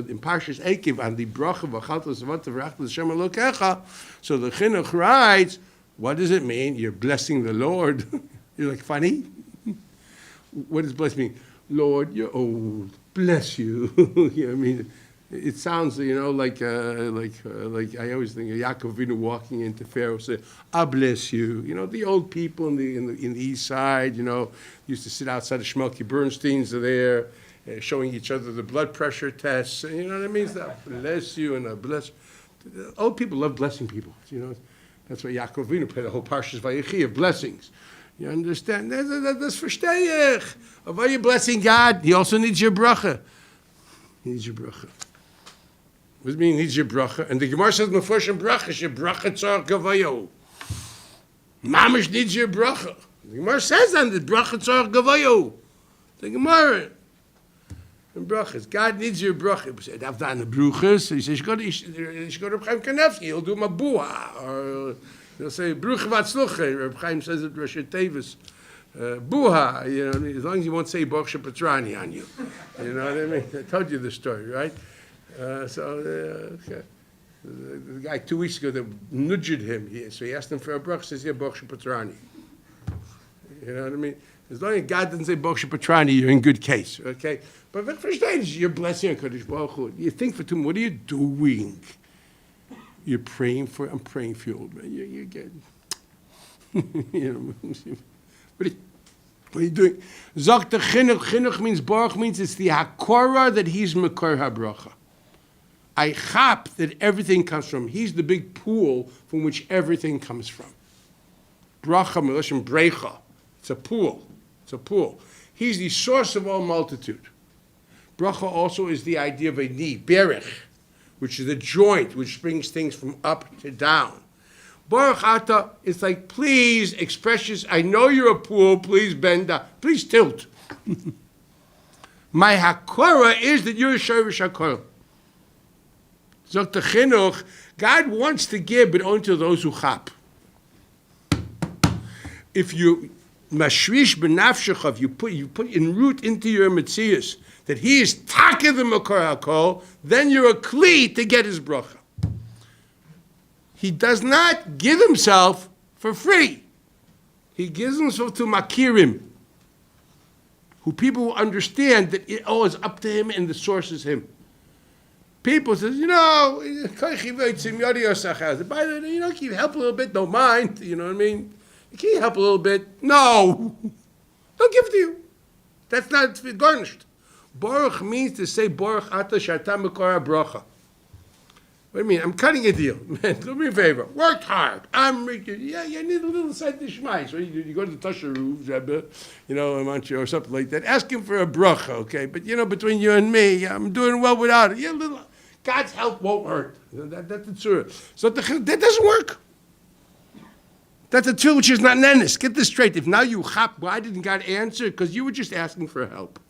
in Parshas Ekev on the bracha v'achalta zevata v'rachta Hashem Elokecha. So the Chinuch writes, what does it mean? You're blessing the Lord. You're like, funny? What does bless mean? Lord, you're old. Bless you. You know what I mean? It sounds, like I always think of Yaakov Avinu walking into Pharaoh, say, "I bless you." The old people in the east side, used to sit outside of Shmelky Bernstein's there, showing each other the blood pressure tests. You know what I mean? I bless you and I bless. Old people love blessing people. That's why Yaakov Avinu played the whole Parshas Vayechi of blessings. You understand? That's verstehe ich. Of are you blessing God? He also needs your bracha. He needs your bracha. What does it mean, needs your bracha? And the Gemara says, Meforshim bracha, your bracha tzar gavayo. Mamish needs your bracha. The Gemara says that, the bracha tzar gavayo. The Gemara. And brachas. God needs your bracha. He said, I've done the bruchas. He says, you go to Reb Chaim Kanevsky, he'll do mabua. Or he'll say, brucha vatzluche. Reb Chaim says it, Rosh Tevis. Buha, as long as you won't say Baruch Shepatrani on you. You know what I mean? I told you the story, right? Okay. The guy 2 weeks ago that nudged him, so he asked him for a bracha, says, yeah, Baruch Shepatrani. You know what I mean? As long as God doesn't say Baruch Shepatrani, you're in good case, okay? But for stage, you're blessing Kodesh Baruch Hu. You think for two, what are you doing? You're praying for, I'm praying for you, old man. You're getting, what are you doing? Zok the chinuch. Chinuch means, Baruch means it's the hakora that he's mekor habracha. I chap that everything comes from. He's the big pool from which everything comes from. Bracha melashon brecha. It's a pool. It's a pool. He's the source of all multitude. Bracha also is the idea of a knee, berech, which is a joint which brings things from up to down. Baruch Ata, it's like, please express yourself. I know you're a pool, please bend down. Please tilt. My hakora is that you're a shorish hakora. Zok the chinuch, God wants to give, but only to those who chap. If you mashrish benafshechav, you put in root into your metzius that he is taka the makor hakol, then you're a kli to get his bracha. He does not give himself for free. He gives himself to makirim, who people understand that it all is up to him and the source is him. People says, by the way, can you help a little bit? Don't mind, you know what I mean? Can you help a little bit? No. Don't give it to you. That's not garnished. Baruch means to say, Baruch ata sharta mekor bracha. What do you mean? I'm cutting a deal. Man, do me a favor. Worked hard. You need a little side to shmai. So you go to the Tasharuv, Rebbe, or something like that. Ask him for a bracha, okay? But, between you and me, I'm doing well without it. God's help won't hurt. That's the tzura. So that doesn't work. That's a tzura which is not nenis. Get this straight. If now you chap, why didn't God answer? Because you were just asking for help.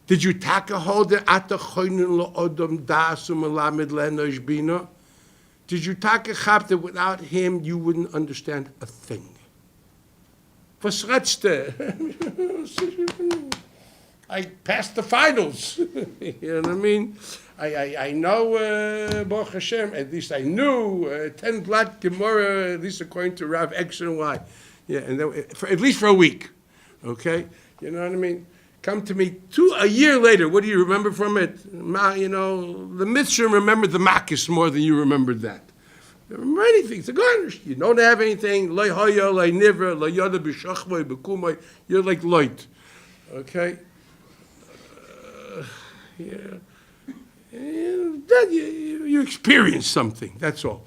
Did you taka hold the ata choinin lo odom das umelamed le'enosh bina? Did you taka chap that without him you wouldn't understand a thing? Was retzte? I passed the finals. You know what I mean? I know Baruch Hashem. At least I knew 10 blatt Gemara. At least according to Rav X and Y. Yeah, and then, at least for a week. Okay, you know what I mean? Come to me a year later. What do you remember from it? The Mitzvah remembered the Makis more than you remembered that. You remember anything. It's a garnish. You don't have anything. You're like light. Okay? You experience something. That's all.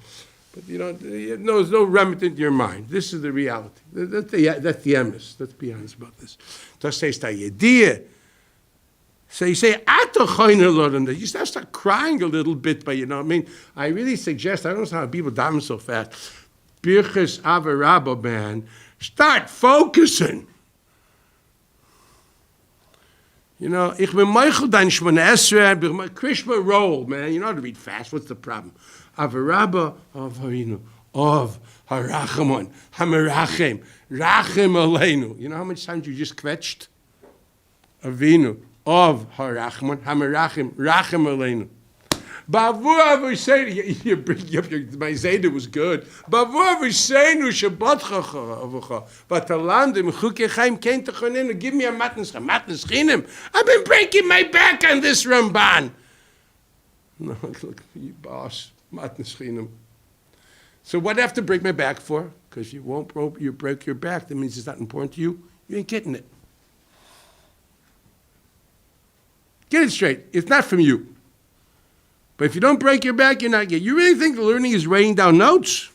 But there's no remnant in your mind. This is the reality. That's the emes. Let's be honest about this. Das heißt, the idea. So you say, you start crying a little bit, but I really suggest, I don't know how people daven so fast. Birchas Avarabba, man, start focusing. Ich bin Michael dein Shmona Esrei, Krishma roll, man. You know how to read fast. What's the problem? Avarabba of Harinu, of Harachamon, Hamerachem, Rachem Aleinu. You know how much times you just kvetched? Avinu, of Harachamon, Hamerachem, Rachem Aleinu. Bavur Avosenu, my Zayda was good. Bavur Avosenu Shabbatcha Avacha. Vatalandim Chukechaim came to Chonenu. Give me a matnas chinim. I've been breaking my back on this Ramban. No, look, you boss, matnas chinim. So what do I have to break my back for? Because you break your back. That means it's not important to you. You ain't getting it. Get it straight. It's not from you. But if you don't break your back, you're not getting it. You really think the learning is writing down notes?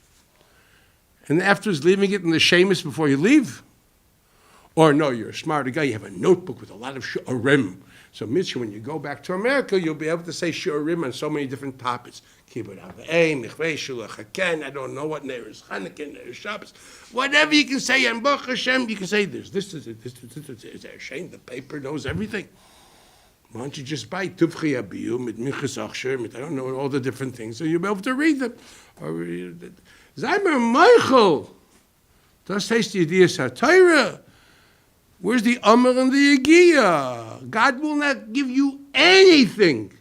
And afterwards leaving it in the shamus before you leave? Or no, you're a smarter guy. You have a notebook with a lot of shi'urim. So, Mitzvah, when you go back to America, you'll be able to say shi'urim on so many different topics. Kibbut Avayim, Michvei Shulach Haken, I don't know what Ner is Chanukah, Ner is Shabbos. Whatever you can say, and Baruch Hashem, you can say this is it, this is there a shame? The paper knows everything. Why don't you just buy Tufchi Abiyu, mit Minchas Achsher, I don't know, all the different things, so you'll be able to read them. Zaymer Michael, das heißt die Idee Satira. Where's the Amr and the Yagiyah? God will not give you anything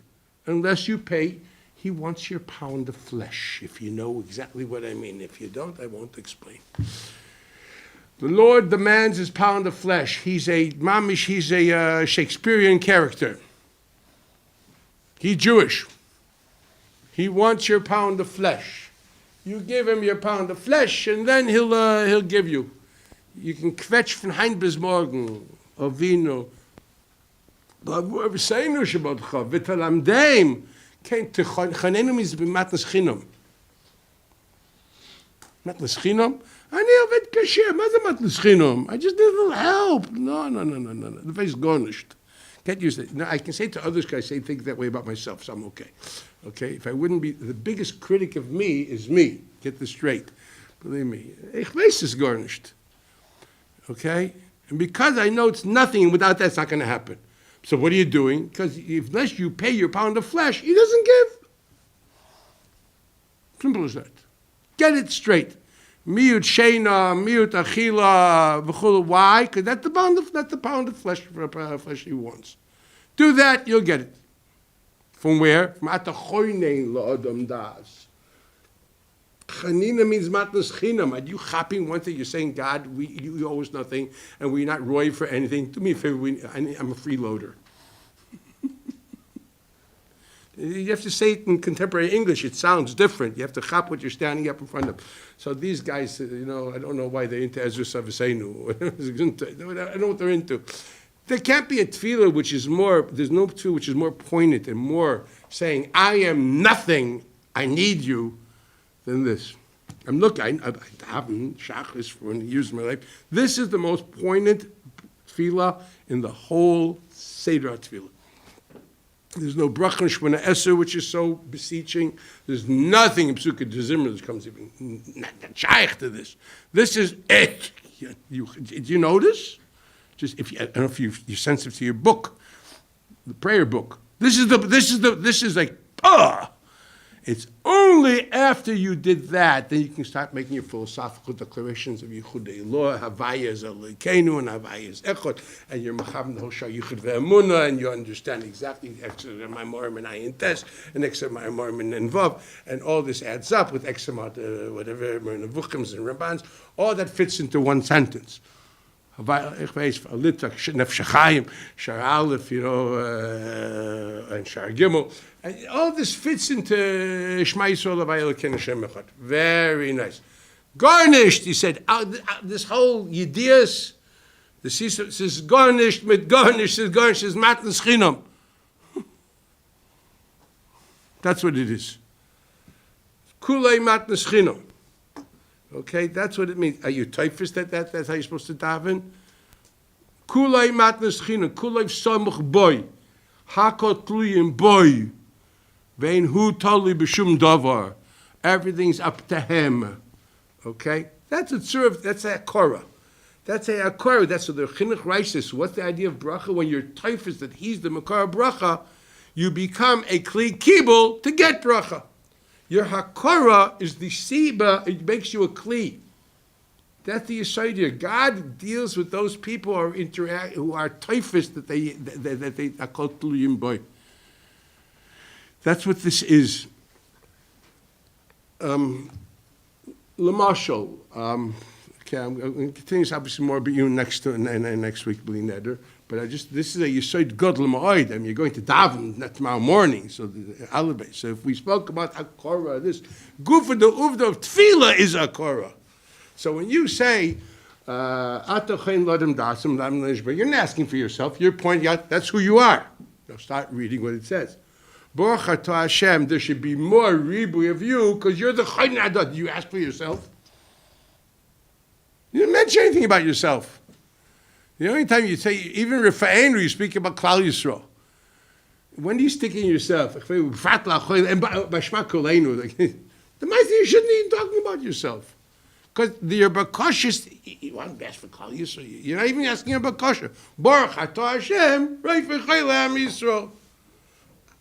unless you pay. He wants your pound of flesh, if you know exactly what I mean. If you don't, I won't explain. The Lord demands his pound of flesh. He's a Shakespearean character. He's Jewish. He wants your pound of flesh. You give him your pound of flesh, and then he'll give you. You can kvetch von heim bis morgen, Avinu. But whoever saying Shabbatcha, v'talamdeim, Chanenu means matnas chinam. Matnas chinam? אני עובד קשה, מה זה מתנס חינם? I just need a little help. No. The face is garnished. Can't use it. No, I can say to others, I say think that way about myself, so I'm okay. Okay? If I wouldn't be, the biggest critic of me is me. Get this straight. Believe me. Ich weiß is garnished. Okay? And because I know it's nothing, without that, it's not going to happen. So what are you doing? Because unless you pay your pound of flesh, he doesn't give. Simple as that. Get it straight. Miut sheina, miut achila, v'chulu. Why? Because that's the pound of flesh he wants. Do that, you'll get it. From where? From atachoynein la'adam das. Chanina means matnas chinam. Are you chapping one thing? You're saying, God, you owe us nothing, and we're not roy for anything. Do me a favor, I'm a freeloader. You have to say it in contemporary English. It sounds different. You have to chap what you're standing up in front of. So these guys, I don't know why they're into Ezra Saviseinu. I don't know what they're into. There can't be a tefillah which is more, there's no tefillah which is more poignant and more saying, I am nothing, I need you, than this. I haven't shachris for years of my life. This is the most poignant tefillah in the whole Seder tefillah. There's no bracha shmona eser, which is so beseeching. There's nothing in Pesukei D'Zimra that comes even shaykh to this. This is it. Did you notice? Just I don't know if you're sensitive to your book, the prayer book. This is like It's only after you did that that you can start making your philosophical declarations of Yichudei Eloah, Havaya is Elokeinu, and Havaya is Echad, and you're Machavim Hosha Yichud Ve'emunah, and you understand exactly Exer Ma'amorim and Ayin Tes, and Exer Ma'amorim and Vav, and all this adds up with Exer whatever, Nevuchims and Rabbans, all that fits into one sentence. Ich weiß, Alitak, Nefesh Chaim, Shar Aleph, and Shar Gimel. And all this fits into Shema Yisrael Havaya Elokeinu Hashem Echad. Very nice. Garnished, he said, this whole Yedias, this is garnished, mit garnished, is matnas chinam. That's what it is. Kulei matnas chinam. Okay, that's what it means. Are you typhus that's how you're supposed to daven? Kulay matnas chinam, kulay samuch boy, hakot tluyim boy, vein hu tali b'shum davar. Everything's up to him. Okay, that's a tzurv. That's a akora. That's a akora. That's what the chinuch reisis. What's the idea of bracha? When you're typhus, that he's the makar bracha, you become a kli kibul to get bracha. Your hakara is the siba, it makes you a kli. That's the yesod. God deals with those people who are typhus that they are called tluyim boy. That's what this is. Lamashal. Okay, I'm going to continue obviously more about you next week, Bli Neder. But this is a Yesod God L'ma'od. I mean, you're going to daven tomorrow morning, so So if we spoke about Akora, this Gufa the Uvda of Tefillah is Akora. So when you say Atachein Ladam Dasim Lam Nishba, you're not asking for yourself. You're pointing out that's who you are. Now start reading what it says. Baruch Atah Hashem. There should be more ribui of you because you're the Chayin Adat. You ask for yourself. You didn't mention anything about yourself. The only time you say, even Rifa'enu, you speak about Klal Yisrael. When do you stick in yourself? And Bashma Kolenu, the mighty you shouldn't even talking about yourself. Because you're bakashis, you want to ask for Klal Yisrael. You're not even asking about bakasha. Baruch Atah Hashem, Reifei Chaylam Yisrael.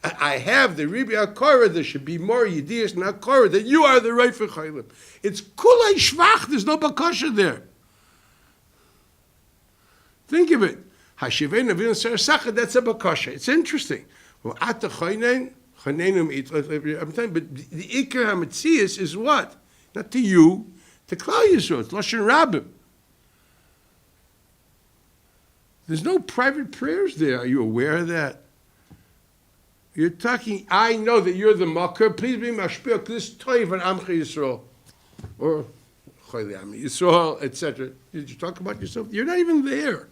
I have the Ribi Akora, there should be more Yediyas and Akora, that you are the Reifei Chaylam. It's Kulei Shvach, there's no bakasha there. Think of it. Hashivei Navin Sarasach, that's a bakasha. It's interesting. Well, at the Chaynenum, I'm telling you, but the Iker HaMetzias is what? Not to you, to Klal Yisrael. It's Lashon Rabbim. There's no private prayers there. Are you aware of that? You're talking, I know that you're the Makar. Please be Mashpil, this Toiv and Amcha Yisrael. Or Choyle Am Yisrael, etc. Did you talk about yourself? You're not even there.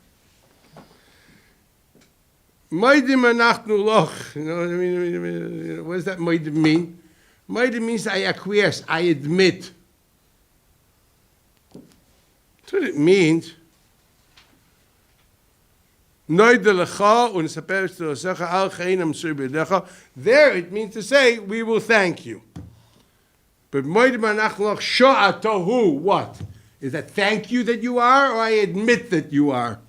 Moidim anachnu loch. You know what I mean? What does that moidim mean? Moidim means I acquiesce, I admit. That's what it means. There it means to say, we will thank you. But moidim anachnu loch sha'atohu, what? Is that thank you that you are, or I admit that you are?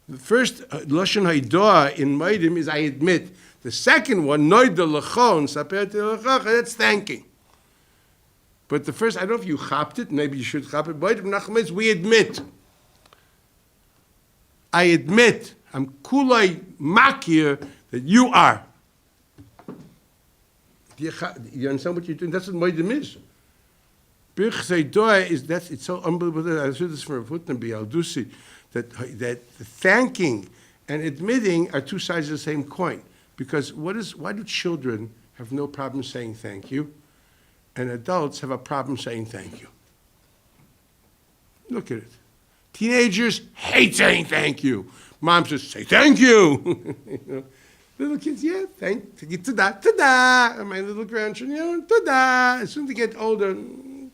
The first lashon haidoa in moidim is I admit. The second one, noida lachon saperti lechacha, that's thanking. But the first, I don't know if you chapped it. Maybe you should chap it. Moidim nachum is we admit. I admit. I'm kulay makir that you are. You understand what you're doing? That's what moidim is. It's so unbelievable. I heard this from Rav Hutner Bialdusi, that thanking and admitting are two sides of the same coin. Because why do children have no problem saying thank you, and adults have a problem saying thank you? Look at it. Teenagers hate saying thank you. Mom says, say thank you. You know? Little kids, yeah, thank you, tada. And my little grandchildren, tada. As soon as they get older,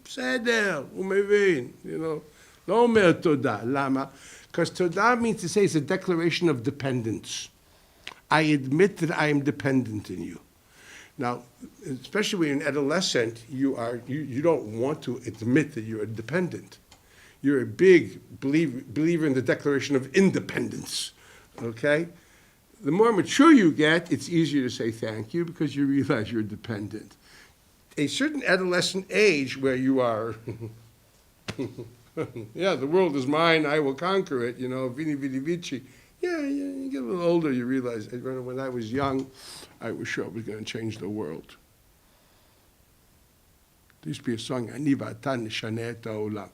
בסדר, הוא מבין, you know. לא אומר תודה, למה? Because תודה means to say it's a declaration of dependence. I admit that I am dependent in you. Now, especially when you're an adolescent, you don't want to admit that you're dependent. You're a big believer in the declaration of independence, okay? The more mature you get, it's easier to say thank you because you realize you're dependent. A certain adolescent age where you are, yeah, the world is mine, I will conquer it, you know, vini vidi vici. Yeah, you get a little older, you realize, I remember when I was young, I was sure I was going to change the world. There used to be a song, אני ואתה נשנה את העולם.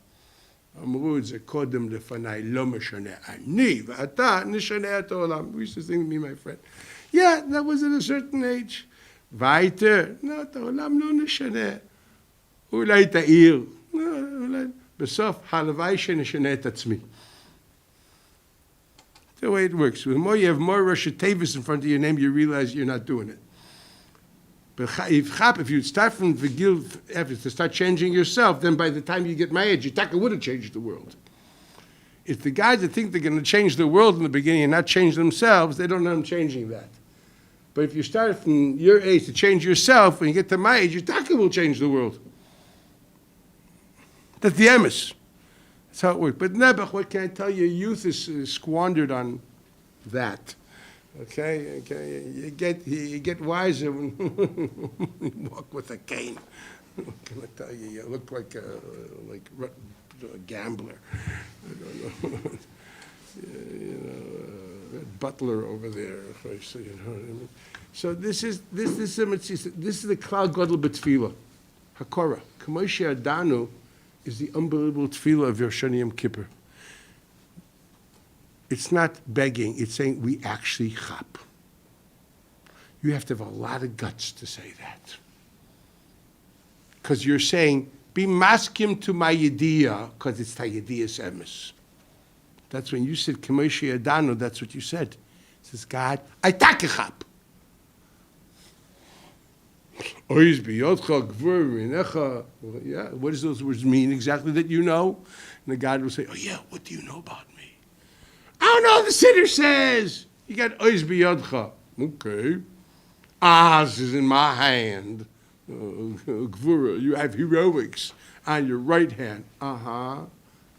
אמרו את זה קודם לפניי, לא משנה. אני ואתה נשנה את העולם. We used to sing, me and my friend. Yeah, that was at a certain age. weiter, את העולם לא נשנה. אולי את העיר. בסוף, הלוואי שנשנה את עצמי. That's the way it works. The more you have more Rosh Tevis in front of your name, you realize you're not doing it. But if you start from Vigil efforts to start changing yourself, then by the time you get my age, your taka would have changed the world. If the guys that think they're going to change the world in the beginning and not change themselves, they don't know them changing that. But if you start from your age to change yourself, when you get to my age, your taka will change the world. That's the emes. That's how it works. But Nebuch, what can I tell you? Youth is squandered on that. Okay? You get wiser when you walk with a cane. What can I tell you? You look like a gambler. I don't know. Butler over there. So, you know what I mean? So this is the Klal Gadol b'Tefillah. Hakora. K'moshe Adanu is the unbelievable tefillah of Rosh Hashanah Yom Kippur. It's not begging, it's saying we actually chap. You have to have a lot of guts to say that. Because you're saying, be maskim to my yediyah, because it's ta yediyah's emes. That's when you said, K'moshe Adanu, that's what you said. It says, God, I takechap. Yeah, what does those words mean exactly that you know? And the God will say, oh yeah, what do you know about me? I don't know, the Siddur says. You got ois biyodcha. Okay. Az is in my hand. Gvura, you have heroics on your right hand. Uh-huh.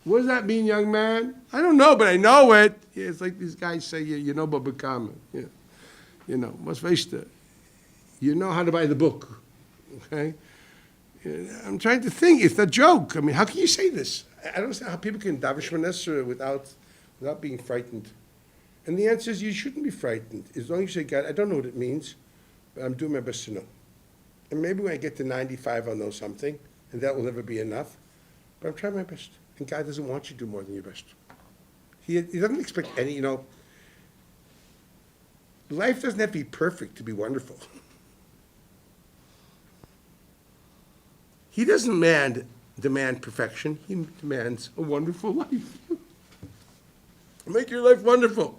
What does that mean, young man? I don't know, but I know it. Yeah, it's like these guys say, you know, Babakama. Yeah. You know, what's Veshta? You know how to buy the book. Okay? I'm trying to think. It's a joke. I mean, how can you say this? I don't understand how people can davish manesra without being frightened. And the answer is you shouldn't be frightened. As long as you say, God, I don't know what it means, but I'm doing my best to know. And maybe when I get to 95, I'll know something, and that will never be enough. But I'm trying my best. And God doesn't want you to do more than your best. He doesn't expect any, life doesn't have to be perfect to be wonderful. He doesn't demand perfection. He demands a wonderful life. Make your life wonderful.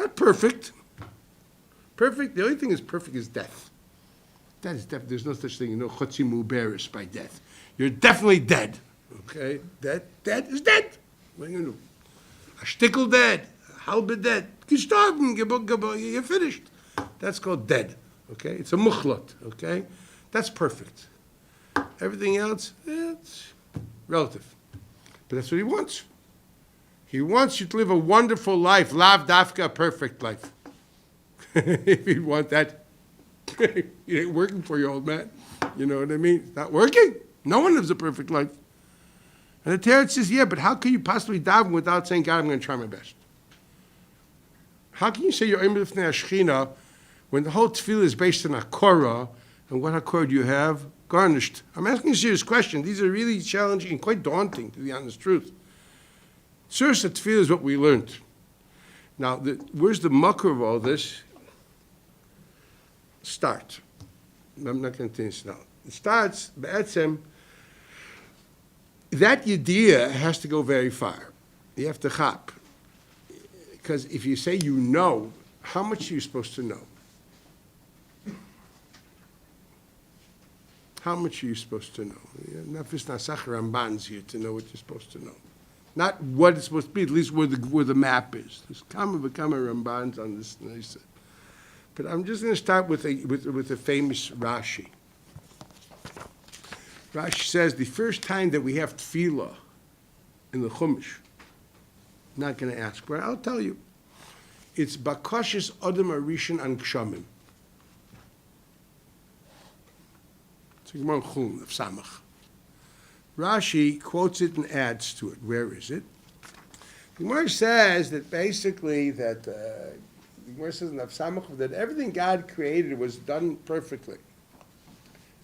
Not perfect. Perfect, the only thing is perfect is death. That is death. There's no such thing, chotzi muberis by death. You're definitely dead. Okay? Dead is dead. What are you going to do? A shtickel dead. A halbe dead. Gestorben. You're finished. That's called dead. Okay? It's a muchlot. Okay? That's perfect. Everything else, it's relative. But that's what he wants. He wants you to live a wonderful life, lav dafka, a perfect life. If you want that, it ain't working for you, old man. You know what I mean? It's not working. No one lives a perfect life. And the Torah says, yeah, but how can you possibly daven without saying, God, I'm going to try my best? How can you say you're Omer Lifnei Hashchina when the whole tefillah is based on Hakora, and what Hakora do you have? Garnished. I'm asking a serious question. These are really challenging and quite daunting, to be honest truth. Source of tefillah is what we learned. Now, where's the mucker of all this? Start. I'm not going to tell you now. It starts, be'etzem, that idea has to go very far. You have to chap. Because if you say you know, how much are you supposed to know? How much are you supposed to know? Not just Nasach Ramban's here to know what you're supposed to know. Not what it's supposed to be, at least where the map is. There's Kama Rambans on this. But I'm just going to start with a famous Rashi. Rashi says the first time that we have tefillah in the Chumash, I'm not going to ask, but I'll tell you. It's Bakashis Adam Arishan and Kshamim. It's a Gemara Chum of Samach. Rashi quotes it and adds to it. Where is it? The Gemara says that basically that the Gemara says in Samach that everything God created was done perfectly.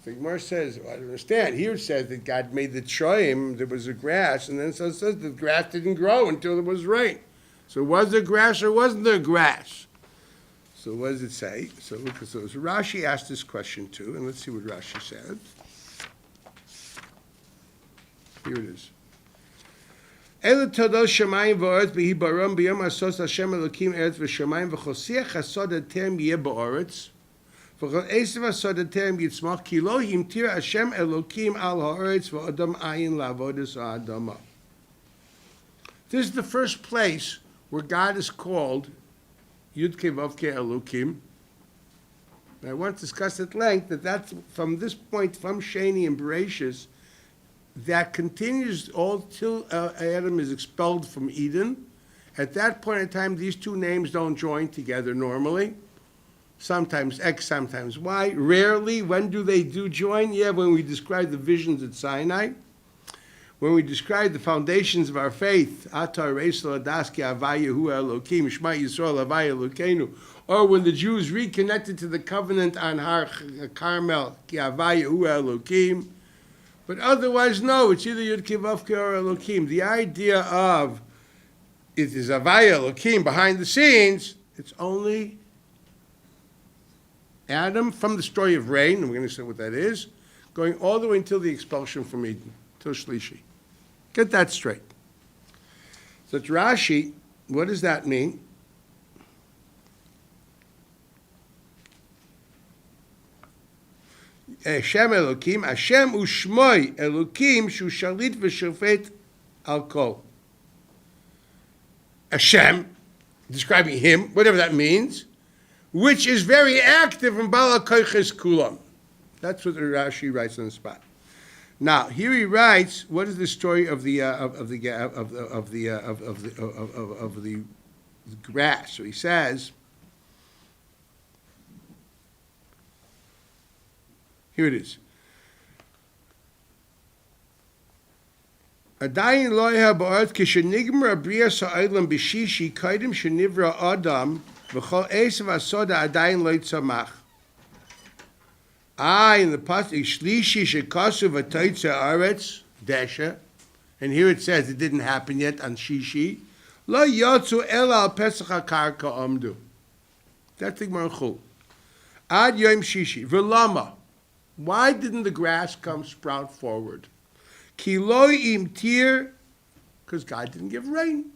The Gemara says, well, I don't understand. Here it says that God made the Shoyim, there was a grass, and then it says the grass didn't grow until there was rain. So was there grass or wasn't there grass? So what does it say? So look at those. Rashi asked this question too, and let's see what Rashi said. Here it is. Ela todos shamayim v'oretz b'hi baram b'yom asos Hashem Elokim eretz v'shamayim v'chosiach hasod atem yeh ba'oretz v'chol esav hasod atem yitzmach ki lo himtir Hashem Elokim al ha'oretz v'odam ayin la'avodas ha'adama. This is the first place where God is called Yud-Kei Vav-Kei Elokim. And I want to discuss at length that that's from this point, from Sheni and Bereshis, that continues all till Adam is expelled from Eden. At that point in time, these two names don't join together normally. Sometimes X, sometimes Y. Rarely, when do they join? Yeah, when we describe the visions at Sinai. When we describe the foundations of our faith, Atar Reisel Adaski Avayahu Elokim, Shema Yisrael Avaya Elokeinu, or when the Jews reconnected to the covenant on Har Carmel, Ki Avayahu Elokim. But otherwise, no, it's either Yud Kei Vav Kei or Elokim. The idea of it is Avaya Elokim behind the scenes, it's only Adam from the story of rain, and we're going to say what that is, going all the way until the expulsion from Eden, till Shlishi. Get that straight. So it's Rashi, what does that mean? Hashem Elokim, Hashem u'shmoi Elokim shu shalit v'shofet al kol. Hashem, describing him, whatever that means, which is very active in Bala Koiches Kulam. That's what the Rashi writes on the spot. Now here he writes, what is the story of the grass? So he says, here it is. Adayin lo yeha ba'aretz kishenigmar abrias ha'olam b'shishi kaidim shenivra adam v'chol esav hasoda adayin lo yitzamach. In the pasuk shlishi shekasu v'toitza aretz desha, and here it says it didn't happen yet on Shishi. Lo yotzu ela al pesach hakarka amdu. That's the Gemara Chul. Ad yom Shishi v'lama. Why didn't the grass come sprout forward? Ki lo imtir, because God didn't give rain.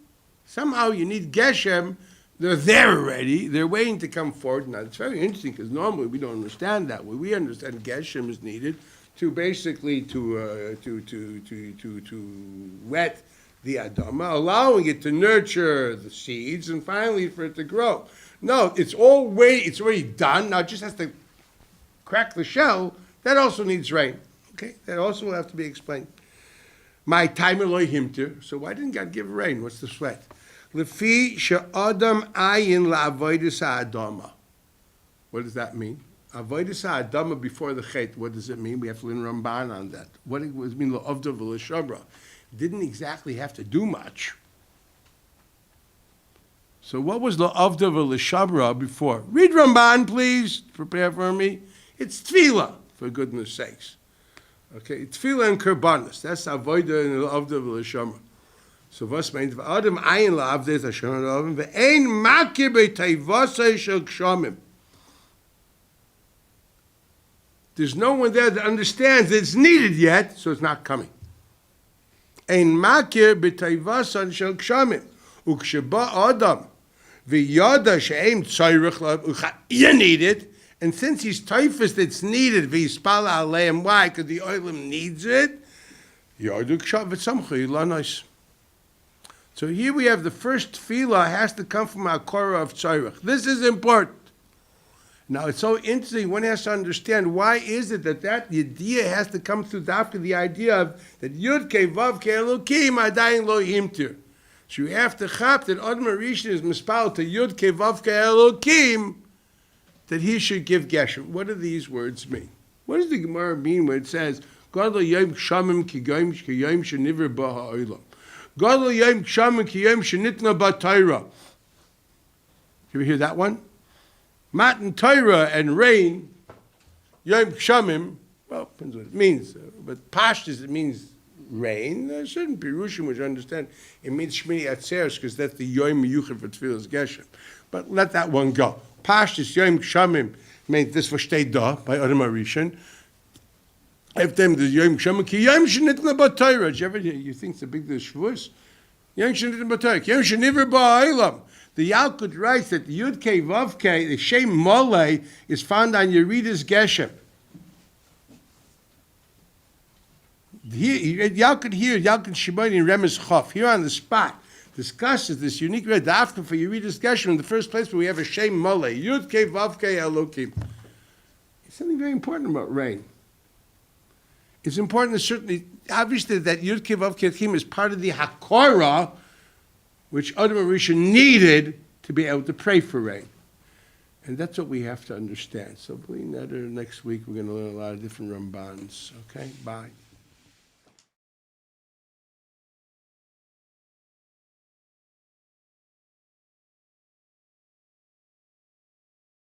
Somehow you need Geshem. They're there already. They're waiting to come forward. Now, it's very interesting because normally we don't understand that way. We understand Geshem is needed to basically to wet the Adama, allowing it to nurture the seeds and finally for it to grow. No, it's already done. Now it just has to crack the shell. That also needs rain. Okay, that also will have to be explained. My timer loy himter. So why didn't God give rain? What's the sweat? Lefi she'adam ayin la'avodas ha'adama. What does that mean? Avodas ha'adama before the chet. What does it mean? We have to learn Ramban on that. What does it mean? La'avda v'l'shabra. Didn't exactly have to do much. So what was la'avda v'l'shabra before? Read Ramban, please. Prepare for me. It's tefillah, for goodness sakes. Okay, tefillah and korbanos. That's avoda and la'avda v'l'shabra. So was meint Adam ein la'avda es Hashem la'avim ve'ein makir b'teivosei shel kshamim. There's no one there that understands that it's needed yet, so it's not coming. Ein makir b'teivosei shel kshamim. Uksheba Adam v'yada she'ein tzayrich la'avim. You need it. And since he's typhus that's needed, v'yispala aleim, why? Because the oilim needs it. Yadu kshav v'tzamchu yilanos. So here we have the first tefillah has to come from our korah of tzayrich. This is important. Now it's so interesting. One has to understand why is it that idea has to come through after the idea of that Yud Kei Vav Kei Elokim Adayin Lo Himtir. So you have to chap that Adam Rishon is mispal to Yud Kei Vav Kei Elokim that he should give Geshem. What do these words mean? What does the Gemara mean when it says God lo yom shamim ki yom sheniver ba ha'olam? God lo yom shamim ki yom shenitna ba Torah. Can we hear that one? Matan Torah and rain, yom shamim. Well, depends what it means. But pashtus it means rain. There are certain pirushim which understand it means shmini atzeres because that's the yom miyuchad for tefillas Geshem. But let that one go. Pashtus yom shamim means this versteht da by Adam Rishon. If them the yom shamim ki yom shenitna ba Torah. You think it's a big Shavuos? Yom shenitna ba Torah. Yom sheniver ba ha'olam. The Yalkut writes that the Yud Kei Vav Kei, the Shem Molei, is found on Yeridas Geshem. Yalkut here, Yalkut Shimoni in Remes Chof, here on the spot, discusses this unique red after for Yeridas Geshem in the first place where we have a Shem Molei, Yud Kei Vav Kei Elokim. It's something very important about rain. It's important that certainly, obviously, that Yud Kei Vav Kei Elokim is part of the Hakorah, which Adam Rishon needed to be able to pray for rain. And that's what we have to understand. So, next week, we're going to learn a lot of different Rambans. Okay? Bye.